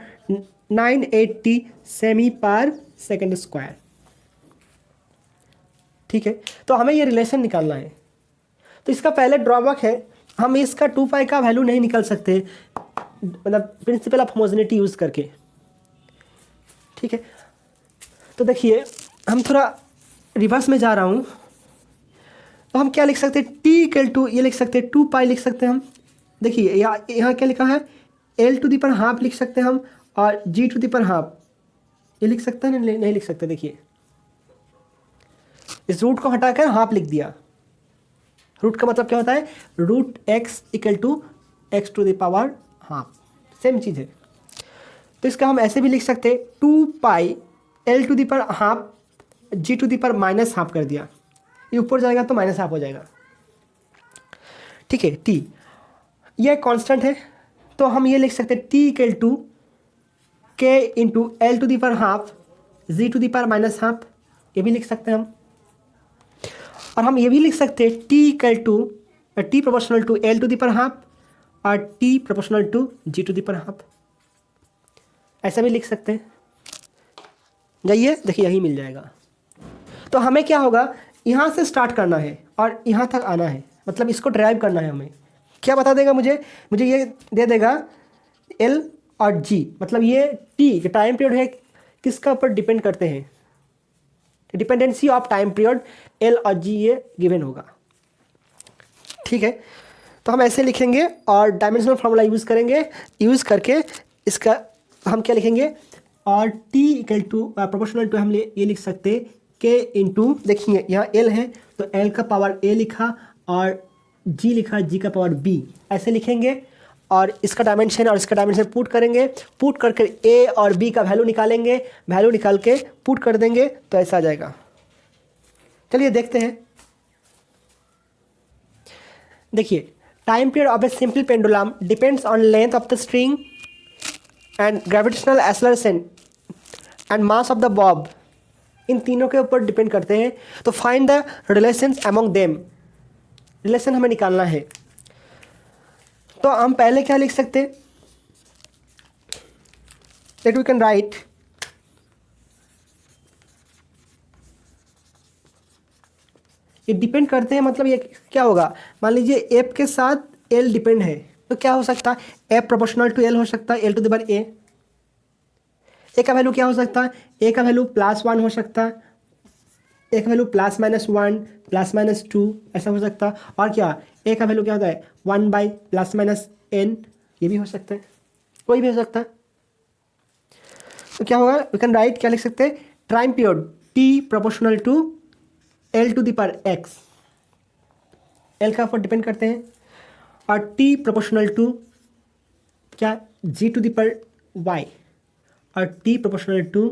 980 सेमी पर सेकेंड स्क्वायर। ठीक है, तो हमें ये रिलेशन निकालना है। तो इसका पहले ड्रॉबैक है, हम इसका 2 पाई का वैल्यू नहीं निकाल सकते, मतलब प्रिंसिपल ऑफ होमोजेनिटी यूज़ करके। ठीक है, तो देखिए हम थोड़ा रिवर्स में जा रहा हूँ। तो हम क्या लिख सकते हैं, टी इक्वल टू ये लिख सकते हैं 2 पाई लिख सकते हैं हम। देखिए यहाँ क्या लिखा है, L to the power half लिख सकते हैं हम, और जी टू दी पर हाफ ये लिख सकते हैं, नहीं लिख सकते। देखिए इस रूट को हटाकर हाफ लिख दिया। रूट का मतलब क्या होता है, root x equal to x to the power half, same चीज़ है। तो इसका हम ऐसे भी लिख सकते हैं 2 pi L to the power half ji to the पर माइनस हाफ कर दिया, ये ऊपर जाएगा तो माइनस हाफ हो जाएगा। ठीक है, टी ये कांस्टेंट है, तो हम ये लिख सकते हैं t equal to k into L to the power half ji to the पर माइनस हाफ, ये भी लिख सकते हैं हम। और हम ये भी लिख सकते हैं t equal to t proportional to l to the power half और t proportional to g to the power half, ऐसा भी लिख सकते हैं। जाइए देखिए यही मिल जाएगा। तो हमें क्या होगा, यहाँ से स्टार्ट करना है और यहाँ तक आना है, मतलब इसको ड्राइव करना है। हमें क्या बता देगा, मुझे ये दे देगा एल और जी, मतलब ये टी टाइम पीरियड है, किसका ऊपर डिपेंड करते हैं, dependency of time period L और जी ये गिवन होगा। ठीक है, तो हम ऐसे लिखेंगे और डायमेंशनल फार्मूला यूज़ करेंगे, यूज़ करके इसका हम क्या लिखेंगे, और t equal to proportional to हम ये लिख सकते के इंटू, देखिए यहाँ एल है तो एल का पावर ए लिखा और जी लिखा जी का पावर बी, ऐसे लिखेंगे। और इसका डायमेंशन और इसका डायमेंशन पुट करेंगे, पुट करके ए और बी का वैल्यू निकालेंगे, वैल्यू निकाल के पुट कर देंगे तो ऐसा आ जाएगा। चलिए देखते हैं। देखिए time period of a simple pendulum depends on length of the string and gravitational acceleration and mass of the bob, इन तीनों के ऊपर डिपेंड करते हैं। तो find the relations among them, relation हमें निकालना है। तो हम पहले क्या लिख सकते हैं, दैट वी कैन राइट ये डिपेंड करते हैं, मतलब ये क्या होगा, मान लीजिए एफ के साथ एल डिपेंड है, तो क्या हो सकता है, एफ प्रोपोर्शनल टू एल हो सकता है, एल टू द पावर ए। ए का वैल्यू क्या हो सकता है, ए का वैल्यू +1 हो सकता है, ए का वैल्यू +-1 +-2 ऐसा हो सकता है। और क्या ए का वैल्यू क्या होता है, 1/+-n, ये भी हो सकता है, कोई भी हो सकता है। तो क्या होगा, वी कैन राइट, क्या लिख सकते हैं, time period t proportional to l to the power x, l का ऊपर डिपेंड करते हैं, और टी प्रोपोर्शनल टू क्या g to the power y, और t proportional to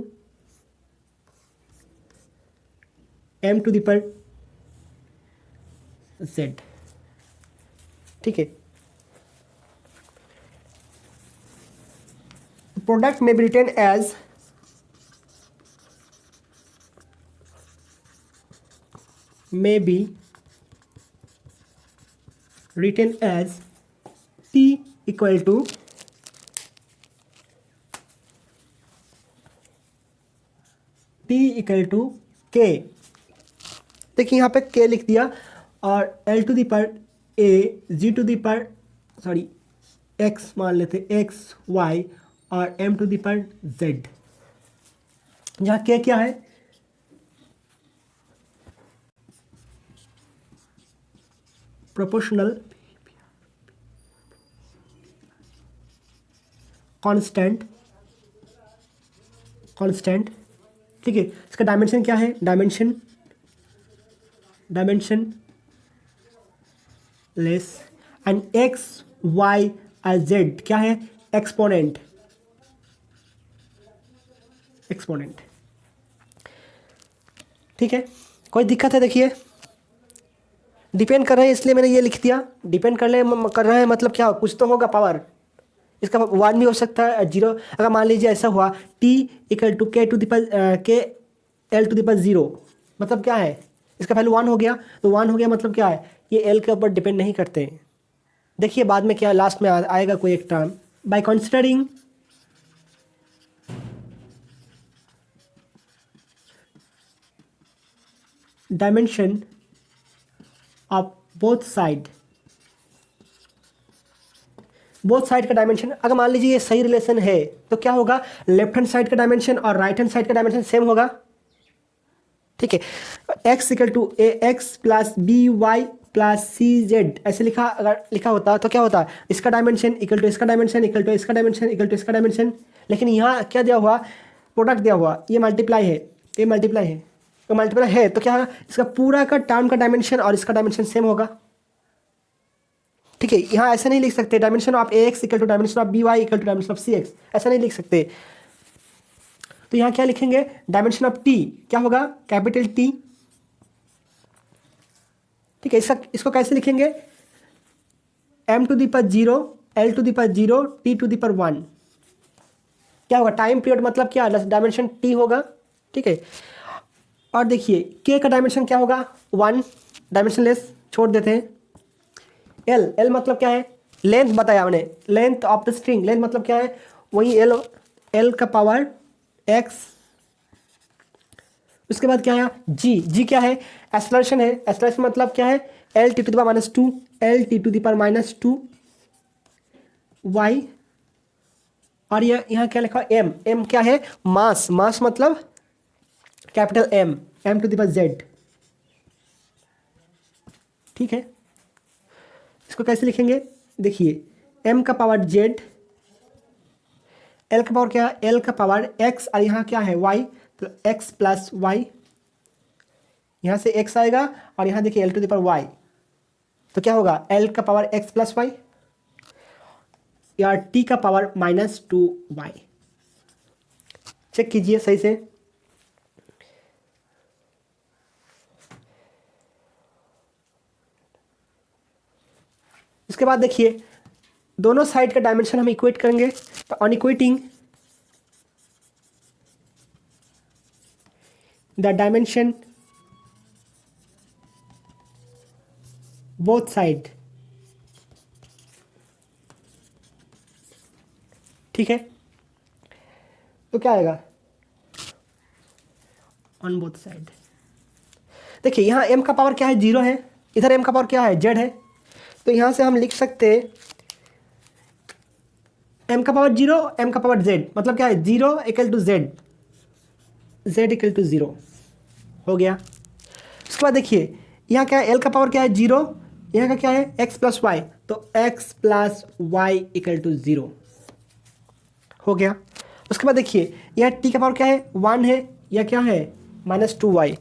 m to the power z. ठीक है, प्रोडक्ट में be written as T equal to K। देखिए यहाँ पे K लिख दिया, और L टू दी पर A, G टू दी पर X मान लेते X Y, और M टू दी पर Z। यहाँ K क्या है, प्रोपोर्शनल कांस्टेंट। ठीक है, इसका डायमेंशन क्या है, dimensionless, and x y और जेड क्या है, एक्सपोनेंट। ठीक है, कोई दिक्कत है, देखिए डिपेंड कर रहे हैं इसलिए मैंने ये लिख दिया, डिपेंड कर रहे हैं मतलब क्या, कुछ तो होगा पावर, इसका 1 भी हो सकता है 0। अगर मान लीजिए ऐसा हुआ T equal to K L to the power 0, मतलब क्या है, इसका वैल्यू 1 हो गया, तो 1 हो गया मतलब क्या है, ये L के ऊपर डिपेंड नहीं करते हैं। देखिए बाद में क्या लास्ट में आएगा कोई एक term, by considering dimension of both side का डायमेंशन, अगर मान लीजिए ये सही रिलेशन है तो क्या होगा, लेफ्ट हैंड साइड का डायमेंशन और राइट हैंड साइड का डायमेंशन सेम होगा। ठीक है, x equal to a x plus b y plus c z ऐसे अगर लिखा होता तो क्या होता, इसका डायमेंशन इक्वल टू इसका डायमेंशन इक्वल टू इसका डायमेंशन इक्वल टू इसका डायमेंशन। लेकिन यहाँ क्या दिया हुआ, प्रोडक्ट दिया हुआ, ये मल्टीप्लाई है, ये मल्टीप्लाई है, तो मल्टीप्लाई है तो क्या है, इसका पूरा का टर्म का डायमेंशन और इसका डायमेंशन सेम होगा। ठीक है, यहाँ ऐसा नहीं लिख सकते dimension of A x equal to dimension of b y equal to dimension of C x, ऐसा नहीं लिख सकते। तो यहाँ क्या लिखेंगे, डायमेंशन ऑफ टी क्या होगा, कैपिटल टी। ठीक है, इसको कैसे लिखेंगे, m to the power 0 l to the power 0 t to the power 1। क्या होगा, टाइम पीरियड मतलब क्या, डायमेंशन t होगा। ठीक है, और देखिए k का डायमेंशन क्या होगा, 1, डायमेंशन लेस छोड़ देते हैं। l मतलब क्या है, लेंथ बताया हमने, length of the string, length मतलब क्या है, वही l का पावर x। उसके बाद क्या है, g क्या है, एक्सेलरेशन है, एक्सेलरेशन मतलब क्या है, l t to the power -2 l t to the power -2 y। और ये यहाँ क्या लिखा, m क्या है, मास मतलब capital m to the power z। ठीक है, इसको कैसे लिखेंगे, देखिए m का पावर z, l का पावर क्या है, l का पावर x, और यहाँ क्या है y, तो x प्लस वाई, यहाँ से x आएगा और यहाँ देखिए l to the power y, तो क्या होगा, l का पावर x प्लस वाई या t का पावर -2y। चेक कीजिए सही से। इसके बाद देखिए दोनों साइड का डायमेंशन हम इक्वेट करेंगे, तो on equating the dimension both side. ठीक है, तो क्या आएगा, ऑन बोथ साइड। देखिए यहाँ m का पावर क्या है, 0 है, इधर m का पावर क्या है, z है, तो यहाँ से हम लिख सकते m का पावर 0 m का पावर z, मतलब क्या है, 0 equal to z equal to 0 हो गया। उसके बाद देखिए यहाँ क्या है, l का पावर क्या है, 0, यहाँ का क्या है, x प्लस वाई, तो x प्लस वाई इक्वल टू 0 हो गया। उसके बाद देखिए यहाँ t का पावर क्या है, 1 है, या क्या है, -2y,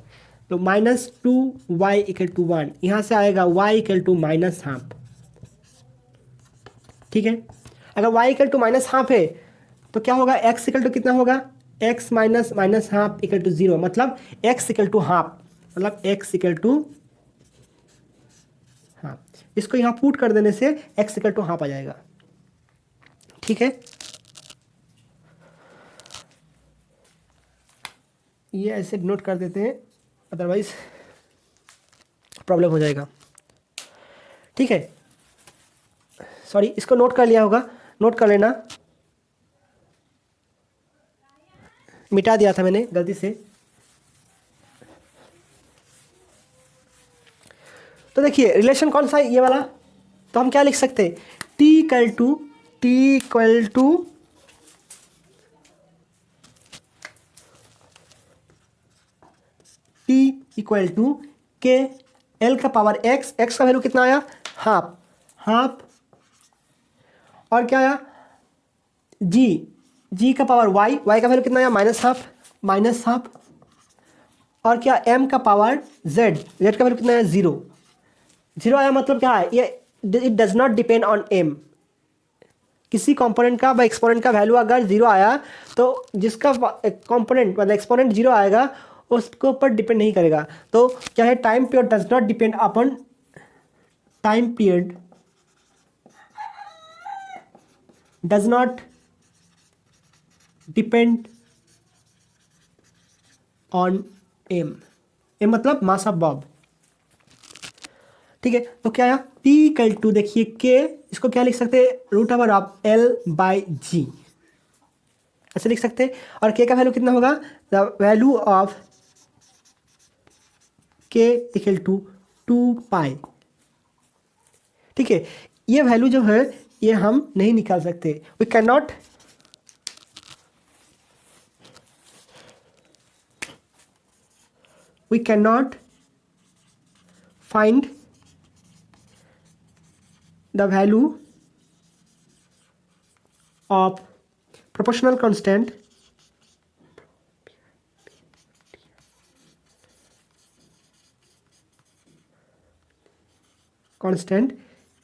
तो -2y इक्वल टू 1, यहाँ से आएगा y इक्वल टू -हाफ। ठीक है, अगर y इक्वल टू -हाफ है तो क्या होगा, x इक्वल टू कितना होगा, x minus half equal to 0, मतलब x इक्वल टू हाफ, मतलब x इक्वल टू हाफ। इसको यहाँ पुट कर देने से x इक्वल टू हाफ आ जाएगा। ठीक है, ये ऐसे नोट कर देते हैं, अदरवाइज प्रॉब्लम हो जाएगा। ठीक है, सॉरी, इसको नोट कर लिया होगा, नोट कर लेना, मिटा दिया था मैंने गलती से। तो देखिए रिलेशन कौन सा है, ये वाला, तो हम क्या लिख सकते हैं, t इक्वल टू के l का पावर x का वैल्यू कितना आया, हाफ, और क्या आया, g का पावर y का वैल्यू कितना आया, -हाफ, और क्या m का पावर z का वैल्यू कितना आया, 0 आया, मतलब क्या है, ये it does not depend on m। किसी कंपोनेंट का एक्सपोनेंट का वैल्यू अगर 0 आया तो जिसका कंपोनेंट मतलब एक्सपोनेंट 0 आएगा उसके ऊपर डिपेंड नहीं करेगा। तो क्या है, time period does not depend upon, time period does not depend on m मतलब मास ऑफ बॉब। ठीक है, तो क्या आया, p इक्वल टू, देखिए k, इसको क्या लिख सकते हैं, √ओवर ऑफ L/g ऐसे लिख सकते हैं, और k का वैल्यू कितना होगा, द वैल्यू ऑफ के इक्वल टू 2 पाई। ठीक है, ये वैल्यू जो है ये हम नहीं निकाल सकते। We can not find the value of proportional constant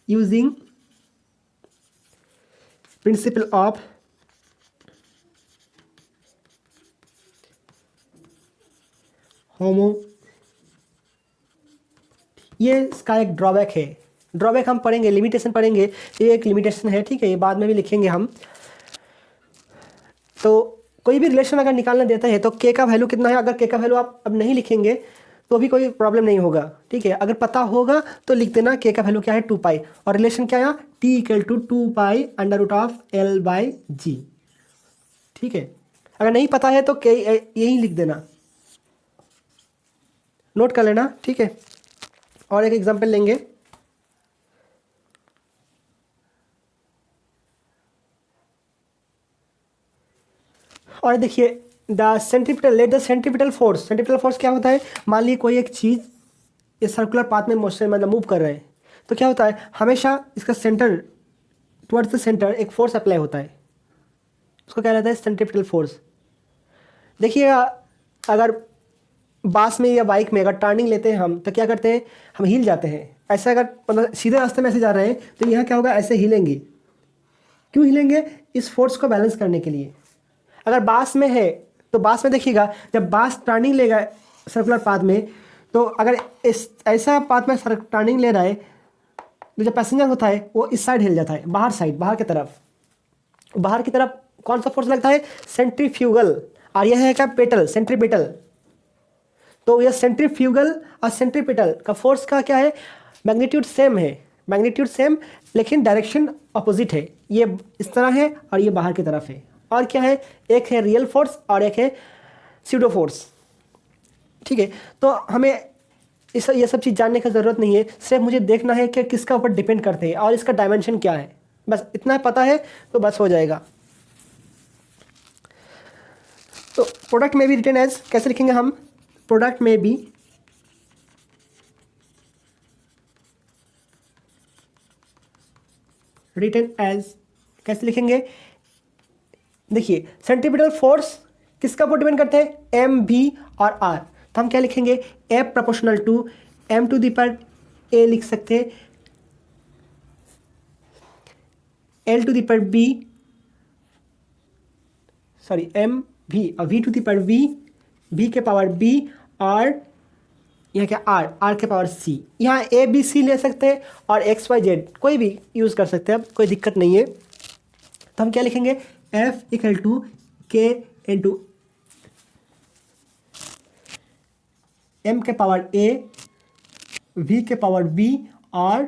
using principle of homo. ये इसका एक ड्रॉबैक है। ड्रॉबैक हम पढ़ेंगे, लिमिटेशन पढ़ेंगे, ये एक लिमिटेशन है। ठीक है, ये बाद में भी लिखेंगे हम। तो कोई भी रिलेशन अगर निकालना देता है तो के का वैल्यू कितना है, अगर के का वैल्यू आप अब नहीं लिखेंगे तो भी कोई प्रॉब्लम नहीं होगा। ठीक है, अगर पता होगा तो लिख देना के का वैल्यू क्या है 2 पाई, और रिलेशन क्या है t equal to 2 pi under root of L by g. ठीक है, अगर नहीं पता है तो के यही लिख देना, नोट कर लेना। ठीक है, और एक एग्जांपल लेंगे। और देखिए the centripetal, let the centripetal force. Centripetal force क्या होता है, मान लीजिए कोई एक चीज़ इस सर्कुलर पाथ में मोशन मतलब मूव कर रहे हैं, तो क्या होता है हमेशा इसका सेंटर टुवर्ड्स द सेंटर एक फोर्स अप्लाई होता है, उसको क्या रहता है सेंट्रीपिटल फोर्स। देखिएगा अगर बास में या बाइक में अगर टर्निंग लेते हैं हम तो क्या करते हैं, हम हिल जाते हैं। ऐसे अगर मतलब सीधे रास्ते में ऐसे जा रहे हैं तो यहाँ क्या होगा, ऐसे हिलेंगे। क्यों हिलेंगे, इस फोर्स को बैलेंस करने के लिए। अगर बास में है तो बास में देखिएगा जब बास टर्निंग लेगा सर्कुलर पाथ में, तो अगर इस ऐसा पाथ में टर्निंग ले रहा है तो जो पैसेंजर होता है वो इस साइड हिल जाता है, बाहर साइड, बाहर की तरफ। बाहर की तरफ कौन सा फोर्स लगता है, सेंट्रीफ्यूगल, और यह है क्या पेटल, सेंट्रीपिटल। तो यह सेंट्रीफ्यूगल और सेंट्रीपिटल का फोर्स का क्या है, मैग्नीट्यूड सेम है, मैग्नीट्यूड सेम लेकिन डायरेक्शन अपोजिट है। ये इस तरह है और ये बाहर की तरफ है। और क्या है, एक है रियल फोर्स और एक है स्यूडो फोर्स। ठीक है, तो हमें ये सब चीज़ जानने की ज़रूरत नहीं है, सिर्फ मुझे देखना है कि किसका ऊपर डिपेंड करते हैं और इसका डायमेंशन क्या है, बस इतना पता है तो बस हो जाएगा। तो प्रोडक्ट में भी रिटर्न एज कैसे लिखेंगे हम, प्रोडक्ट में भी रिटर्न एज कैसे लिखेंगे, देखिए सेंट्रीपिटल फोर्स किसका ऊपर डिपेंड करते हैं, एम बी और आर। तो हम क्या लिखेंगे, f proportional to m to the power a लिख सकते हैं, l to the power b, sorry m भी, और v to the power v, भी के पावर बी, और यहाँ क्या आर, आर के पावर सी। यहाँ ए बी सी ले सकते हैं और एक्स वाई जेड कोई भी यूज़ कर सकते हैं, अब कोई दिक्कत नहीं है। तो हम क्या लिखेंगे, F equal to k into M के पावर ए, वी के पावर बी और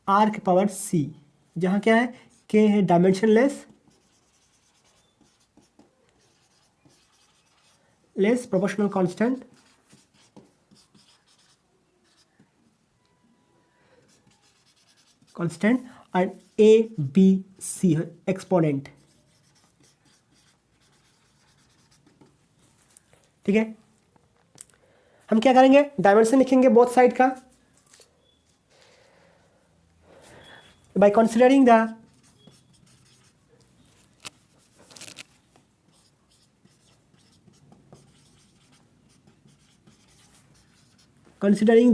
आर के पावर सी, जहाँ क्या है के है डायमेंशनलेस प्रोपोर्शनल कांस्टेंट, और ए बी सी है एक्सपोनेंट। ठीक है, हम क्या करेंगे, डायमेंशन लिखेंगे बोथ साइड का by considering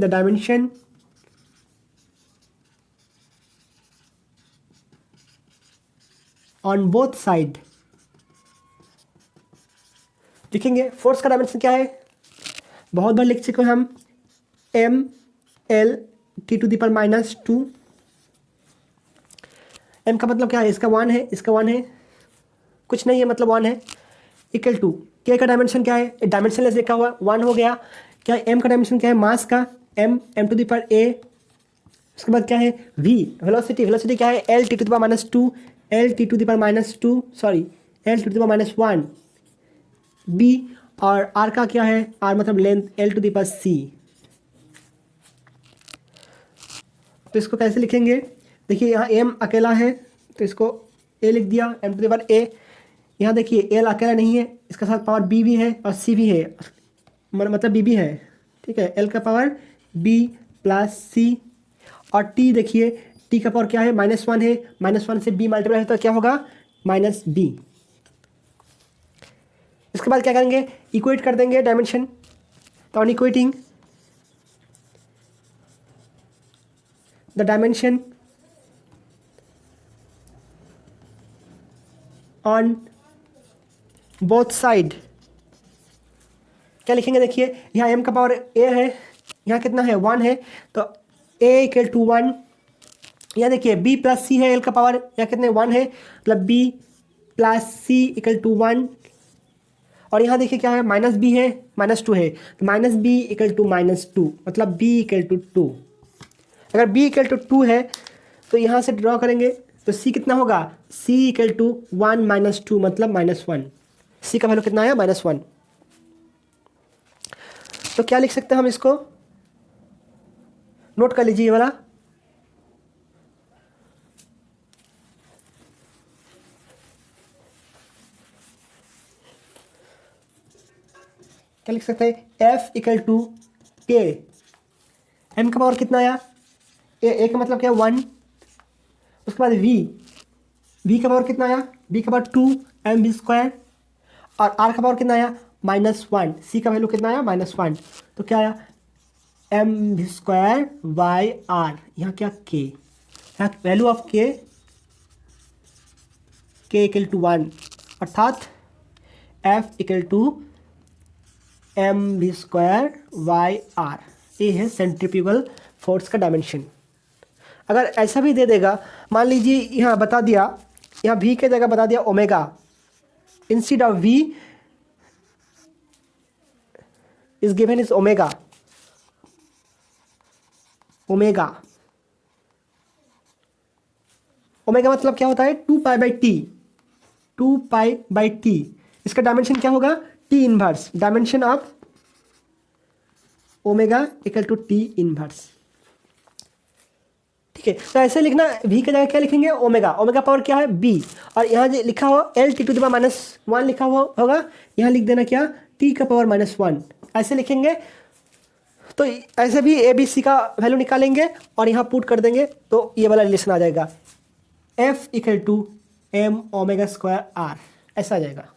the dimension on both side। लिखेंगे फोर्स का डायमेंशन क्या है, बहुत बार लिख चुके हैं हम, M L T to the power minus 2। M का मतलब क्या है, इसका 1 है, इसका 1 है, कुछ नहीं है मतलब 1 है, इक्वल टू के का डायमेंशन क्या है, डायमेंशन लेस लिखा हुआ 1 हो गया। क्या एम का डायमेंशन क्या है, मास का m, m to the power a, उसके बाद क्या है वी, वेलोसिटी, वेलोसिटी क्या है l T to the power minus 2, l T to the power minus 2, sorry l T to the power minus 1, b, और आर का क्या है, आर मतलब length, l to the power c. तो इसको कैसे लिखेंगे, देखिए यहाँ एम अकेला है तो इसको ए लिख दिया, एम टू द पावर ए। यहाँ देखिए एल अकेला नहीं है, इसके साथ पावर बी भी है और सी भी है, मतलब बी भी है, ठीक है। एल का पावर बी प्लस सी। और टी देखिए, टी का पावर क्या है, -1 है, -1 से बी मल्टीप्लाई है तो क्या होगा, -b। इसके बाद क्या करेंगे, इक्वेट कर देंगे डायमेंशन। तो on equating the dimension on both side, क्या लिखेंगे, देखिए यहाँ m का पावर a है, यहाँ कितना है 1 है, तो a इक्वल टू 1। यहाँ देखिए b प्लस c है, l का पावर यहाँ कितने 1 है, मतलब b plus c equal to 1। और यहाँ देखिए क्या है, -b है, -2 है, तो -b इक्वल टू -2, मतलब b इक्वल टू 2। अगर b इक्वल टू 2 है तो यहाँ से ड्रॉ करेंगे तो c कितना होगा, c इक्वल टू 1 - 2 मतलब -1। c का वैल्यू कितना आया, -1। तो क्या लिख सकते हैं हम, इसको नोट कर लीजिए ये वाला। क्या लिख सकते हैं, f equal to k, m का पावर कितना आया, a का मतलब क्या है 1, उसके बाद v का पावर कितना आया, b का पावर 2 mv², और r का पावर कितना आया, -1, c का वैल्यू कितना आया, -1, तो क्या आया mv²/r। यहाँ क्या k, यहाँ value of k equal to 1, अर्थात f इक्वल टू mv²/r। ये है सेंट्रीफ्यूगल फोर्स का डायमेंशन। अगर ऐसा भी दे देगा, मान लीजिए यहाँ बता दिया, यहाँ v के जगह बता दिया omega, instead of v is given is omega. Omega मतलब क्या होता है, 2π/t। इसका डायमेंशन क्या होगा, t inverse, dimension of omega equal to t inverse, ठीक है। तो ऐसे लिखना, v की जगह क्या लिखेंगे, ओमेगा पावर क्या है b, और यहाँ जो लिखा हो l t to the power -1 लिखा हुआ होगा, यहाँ लिख देना क्या, t का पावर -1, ऐसे लिखेंगे। तो ऐसे भी a b c का वैल्यू निकालेंगे और यहाँ पुट कर देंगे तो ये वाला रिलेशन आ जाएगा, f इक्वल टू m⍵²r, ऐसा आ जाएगा,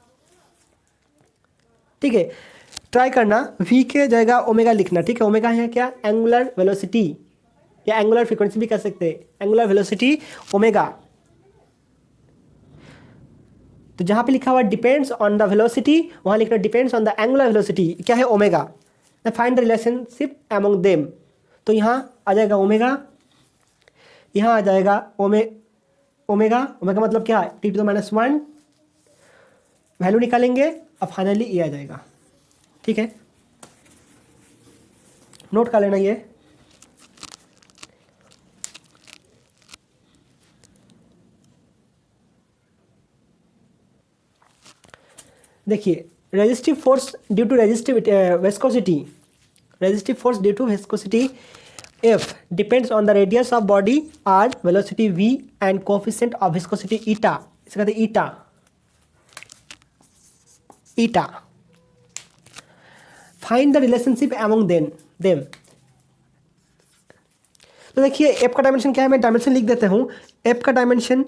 ठीक है। ट्राई करना, v के जगह ओमेगा लिखना, ठीक है। ओमेगा है क्या, एंगुलर वेलोसिटी या एंगुलर फ्रीक्वेंसी भी कर सकते हैं, एंगुलर वेलोसिटी ओमेगा। तो जहाँ पे लिखा हुआ डिपेंड्स ऑन द वेलोसिटी, वहाँ लिखना depends on the angular velocity, क्या है omega. Find the relationship among them, तो यहाँ आ जाएगा ओमेगा, यहाँ आ जाएगा ओमेगा मतलब क्या है, t टू द -1, वैल्यू निकालेंगे और फाइनली ये आ जाएगा, ठीक है। नोट कर लेना ये। देखिए, resistive force due to viscosity, resistive force due to viscosity F depends on the radius of body R, velocity V and coefficient of viscosity eta, इसका कहते हैं eta। Find the relationship among them। तो देखिए F का dimension क्या है, मैं dimension लिख देता हूँ। F का dimension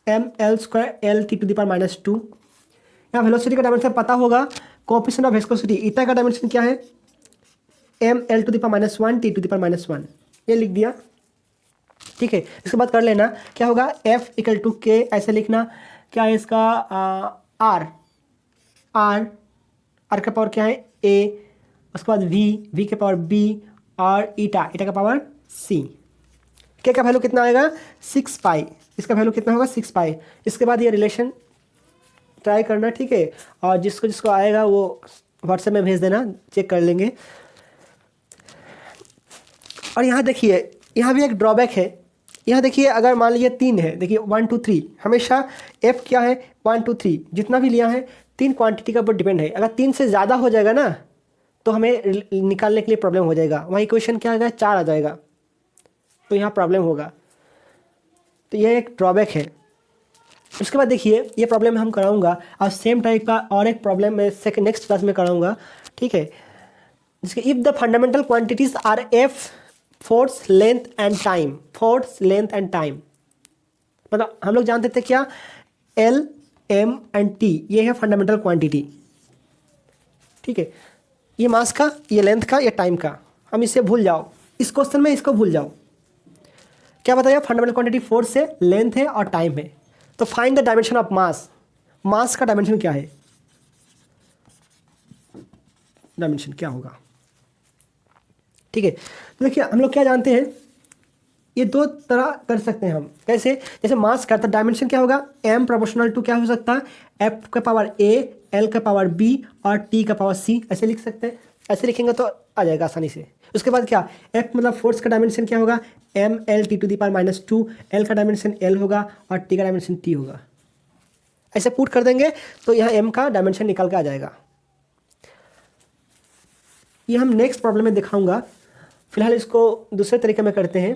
ml² t to the power -2। यहाँ वेलोसिटी का डायमेंशन पता होगा, कोएफिशिएंट ऑफ विस्कोसिटी ईटा का डायमेंशन क्या है, ml to the power -1 t to the power -1, ये लिख दिया, ठीक है। इसके बाद कर लेना क्या होगा, f इक्वल टू k, ऐसे लिखना, क्या है इसका r का पावर क्या है a, उसके बाद v के पावर b और ईटा का पावर c। k का वैल्यू कितना आएगा 6π, इसका वैल्यू कितना होगा 6π। इसके बाद ये रिलेशन ट्राई करना, ठीक है, और जिसको आएगा वो व्हाट्सएप में भेज देना, चेक कर लेंगे। और यहाँ देखिए, यहाँ भी एक ड्रॉबैक है। यहाँ देखिए, अगर मान लीजिए 3 है, देखिए 1 2 3, हमेशा f क्या है 1 2 3, जितना भी लिया है 3 क्वांटिटी के ऊपर डिपेंड है। अगर 3 से ज़्यादा हो जाएगा ना तो हमें निकालने के लिए प्रॉब्लम हो जाएगा। वहाँ इक्वेशन क्या आ जाएगा, 4 आ जाएगा, तो यहाँ प्रॉब्लम होगा। तो यह एक ड्रॉबैक है। उसके बाद देखिए ये प्रॉब्लम हम कराऊंगा और सेम टाइप का और एक प्रॉब्लम मैं नेक्स्ट क्लास में कराऊंगा, ठीक है। जिसके if the fundamental quantities R F, force, length and time. Force, length and time मतलब हम लोग जानते थे क्या, एल, एम एंड टी, ये है फंडामेंटल क्वांटिटी, ठीक है। ये मास का, ये लेंथ का, ये टाइम का, हम इसे भूल जाओ। इस क्वेश्चन में इसको भूल जाओ। क्या बताया, फंडामेंटल क्वांटिटी फोर्स है, लेंथ है और टाइम है। तो find the dimension of mass. Mass का डायमेंशन क्या है, डायमेंशन क्या होगा, ठीक है। तो देखिए हम लोग क्या जानते हैं, ये 2 तरह कर सकते हैं हम। कैसे, जैसे मास का तो डायमेंशन क्या होगा, m प्रोपोर्शनल टू क्या हो सकता है, f का पावर a, l का पावर b और t का पावर c, ऐसे लिख सकते हैं। ऐसे लिखेंगे तो आ जाएगा आसानी से। उसके बाद क्या, f मतलब फोर्स का डायमेंशन क्या होगा, m l t to the power -2, l का डायमेंशन l होगा और t का डायमेंशन t होगा। ऐसे पुट कर देंगे तो यहाँ m का डायमेंशन निकल के आ जाएगा। ये हम नेक्स्ट प्रॉब्लम में दिखाऊंगा। फिलहाल इसको दूसरे तरीके में करते हैं।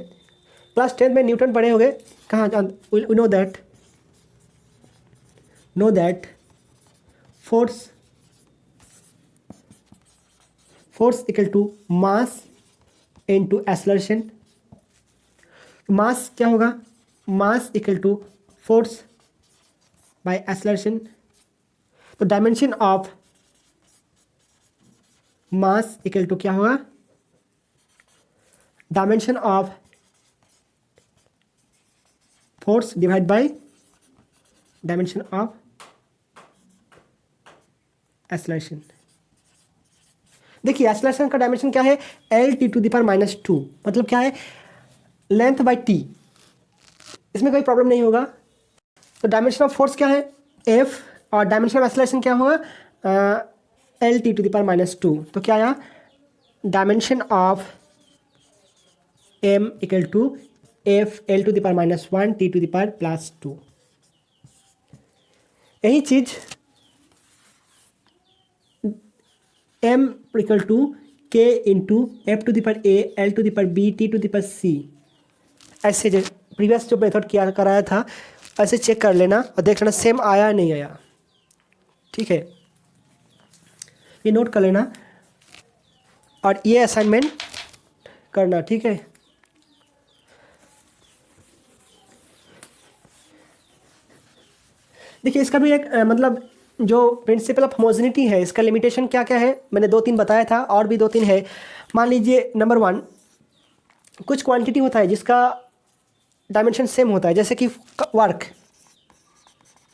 क्लास 10 में न्यूटन पढ़े होंगे, कहाँ know that force equal to mass into acceleration. Mass क्या होगा, mass equal to force by acceleration. तो dimension of mass equal to क्या होगा, dimension of force divide by dimension of acceleration. देखिए एक्सेलरेशन का डायमेंशन क्या है, l T to the power -2, मतलब क्या है, लेंथ बाय टी। इसमें कोई प्रॉब्लम नहीं होगा। तो डायमेंशन ऑफ फोर्स क्या है, एफ, और डायमेंशन ऑफ एक्सेलरेशन क्या होगा, l T to the power -2। तो क्या आया, dimension of m equal to f l to the power -1 t to the power +2। यही चीज m equal to k into f to the power a l to the power b T to the power c. ऐसे जो previous जो method किया कराया था ऐसे check कर लेना और देख लेना सेम आया नहीं आया, ठीक है। ये नोट कर लेना और ये असाइनमेंट करना, ठीक है। देखिए इसका भी एक मतलब जो प्रिंसिपल ऑफ होमोजेनिटी है, इसका लिमिटेशन क्या क्या है, मैंने 2-3 बताया था, और भी 2-3 है। मान लीजिए नंबर 1, कुछ क्वांटिटी होता है जिसका डायमेंशन सेम होता है, जैसे कि वर्क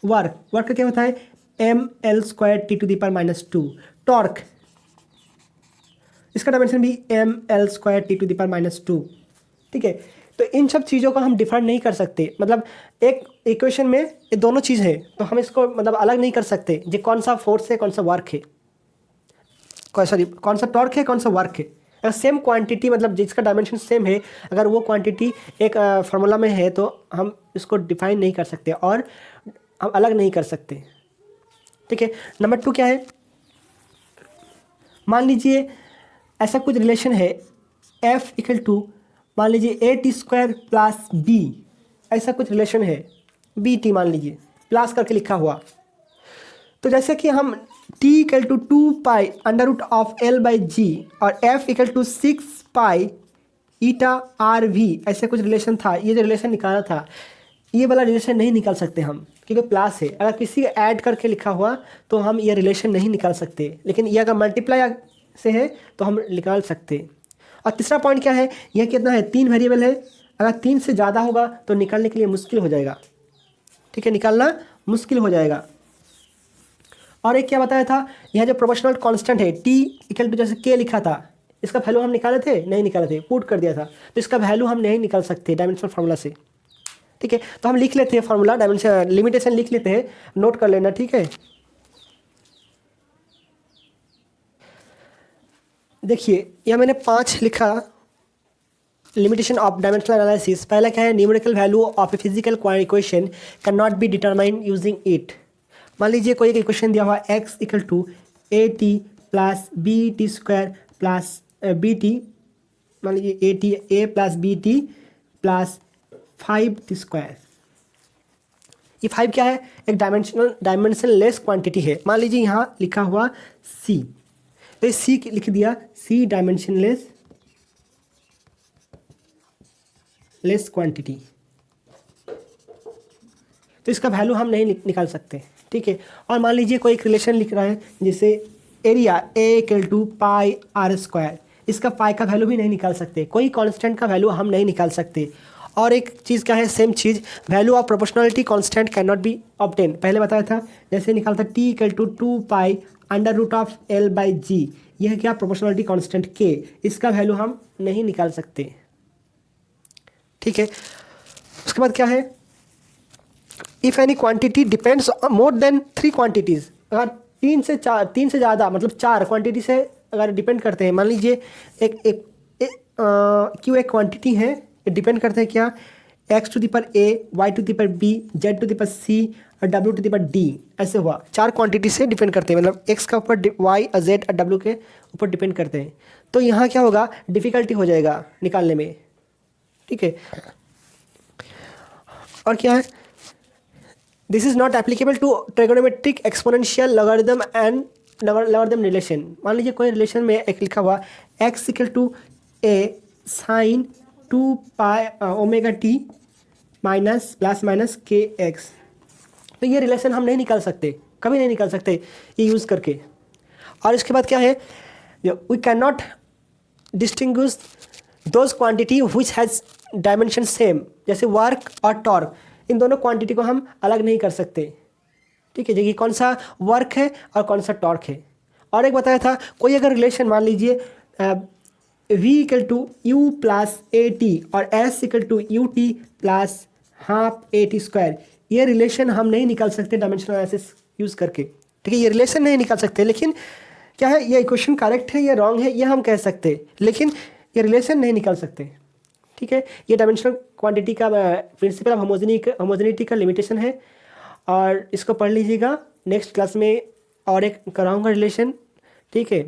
क्या होता है, ml² t to the power -2। Torque, इसका डायमेंशन भी ml² t to the power -2, ठीक है। तो इन सब चीज़ों को हम डिफाइन नहीं कर सकते, मतलब एक इक्वेशन में ये दोनों चीज़ है तो हम इसको मतलब अलग नहीं कर सकते जी कौन सा फोर्स है कौन सा वर्क है, कौन सा टॉर्क है कौन सा वर्क है। अगर सेम क्वांटिटी मतलब जिसका डायमेंशन सेम है, अगर वो क्वांटिटी एक फार्मूला में है तो हम इसको डिफाइन नहीं कर सकते और हम अलग नहीं कर सकते, ठीक है। नंबर 2 क्या है, मान लीजिए ऐसा कुछ रिलेशन है F इक्वल टू मान लीजिए AT² प्लस B, ऐसा कुछ रिलेशन है BT मान लीजिए प्लस करके लिखा हुआ। तो जैसे कि हम T इक्वल टू 2π√L/G और F इक्वल टू 6π/RV ऐसे कुछ रिलेशन था, ये जो रिलेशन निकाला था ये वाला रिलेशन नहीं निकाल सकते हम क्योंकि प्लस है। अगर किसी ऐड करके लिखा हुआ तो हम ये रिलेशन नहीं निकाल सकते, लेकिन ये अगर मल्टीप्लाई से है तो हम निकाल सकते। और तीसरा पॉइंट क्या है, यह कितना है 3 वेरिएबल है, अगर 3 से ज़्यादा होगा तो निकालने के लिए मुश्किल हो जाएगा, ठीक है, निकालना मुश्किल हो जाएगा। और एक क्या बताया था, यह जो प्रोपोर्शनल कांस्टेंट है t इक्वल टू जैसे k लिखा था, इसका वैल्यू हम निकाले थे नहीं निकाले थे, पुट कर दिया था, तो इसका वैल्यू हम नहीं निकाल सकते डायमेंशनल फार्मूला से, ठीक है। तो हम लिख लेते हैं फार्मूला, डायमेंशन लिमिटेशन लिख लेते हैं, नोट कर लेना, ठीक है। देखिए यह मैंने 5 लिखा, लिमिटेशन ऑफ डायमेंशनल एनालिसिस। पहला क्या है, numerical value of a physical equation can not be determined using it. मान लीजिए कोई एक इक्वेशन दिया हुआ x equal to A t plus B t square plus B t, मान लीजिए a plus B T plus 5t square. ये 5 क्या है? एक डायमेंशनलेस क्वांटिटी है। मान लीजिए यहाँ लिखा हुआ c, तो ये c लिख दिया, c डायमेंशनलेस क्वांटिटी, तो इसका वैल्यू हम नहीं निकाल सकते, ठीक है। और मान लीजिए कोई एक रिलेशन लिख रहा है जैसे area a equal to pi r square, इसका पाई का वैल्यू भी नहीं निकाल सकते, कोई कांस्टेंट का वैल्यू हम नहीं निकाल सकते। और एक चीज़ क्या है, सेम चीज़, value of proportionality constant can not be obtain, पहले बताया था। जैसे निकालता T equal to 2 pi under root of L by G, यह क्या प्रोपोर्शनलिटी कांस्टेंट के, इसका वैल्यू हम नहीं निकाल सकते, ठीक है। उसके बाद क्या है, if any quantity depends more than 3 quantities, अगर तीन से ज़्यादा मतलब 4 क्वांटिटी से अगर डिपेंड करते हैं, मान लीजिए क्यों एक क्वांटिटी है, डिपेंड करते हैं क्या, X to the power A, Y to the power B, Z to the power C और W to the power D, ऐसे हुआ 4 क्वांटिटी से डिपेंड करते हैं, मतलब एक्स का ऊपर वाई और जेड और डब्ल्यू के ऊपर डिपेंड करते हैं। तो यहाँ क्या होगा, डिफ़िकल्टी हो जाएगा निकालने में, ठीक है। और क्या है, this is not applicable to trigonometric exponential logarithm and logarithm relation. मान लीजिए कोई रिलेशन में एक लिखा हुआ x equal to a sine 2 pi omega t minus plus minus k x, तो ये रिलेशन हम नहीं निकाल सकते, कभी नहीं निकाल सकते ये यूज़ करके। और इसके बाद क्या है, we can not distinguish those quantity which has dimension same, जैसे वर्क और टॉर्क, इन दोनों क्वांटिटी को हम अलग नहीं कर सकते, ठीक है। देखिए कौन सा वर्क है और कौन सा टॉर्क है। और एक बताया था, कोई अगर रिलेशन मान लीजिए v equal to u plus a t और s equal to U T plus half A T square, ये रिलेशन हम नहीं निकाल सकते डायमेंशनल एनालिसिस यूज़ करके, ठीक है। ये रिलेशन नहीं निकाल सकते, लेकिन क्या है, ये इक्वेशन करेक्ट है या रॉन्ग है ये हम कह सकते, लेकिन ये रिलेशन नहीं निकाल सकते, ठीक है। ये डायमेंशनल क्वांटिटी का प्रिंसिपल ऑफ होमोजेनिटी का लिमिटेशन है, और इसको पढ़ लीजिएगा। नेक्स्ट क्लास में और एक कराऊंगा रिलेशन, ठीक है।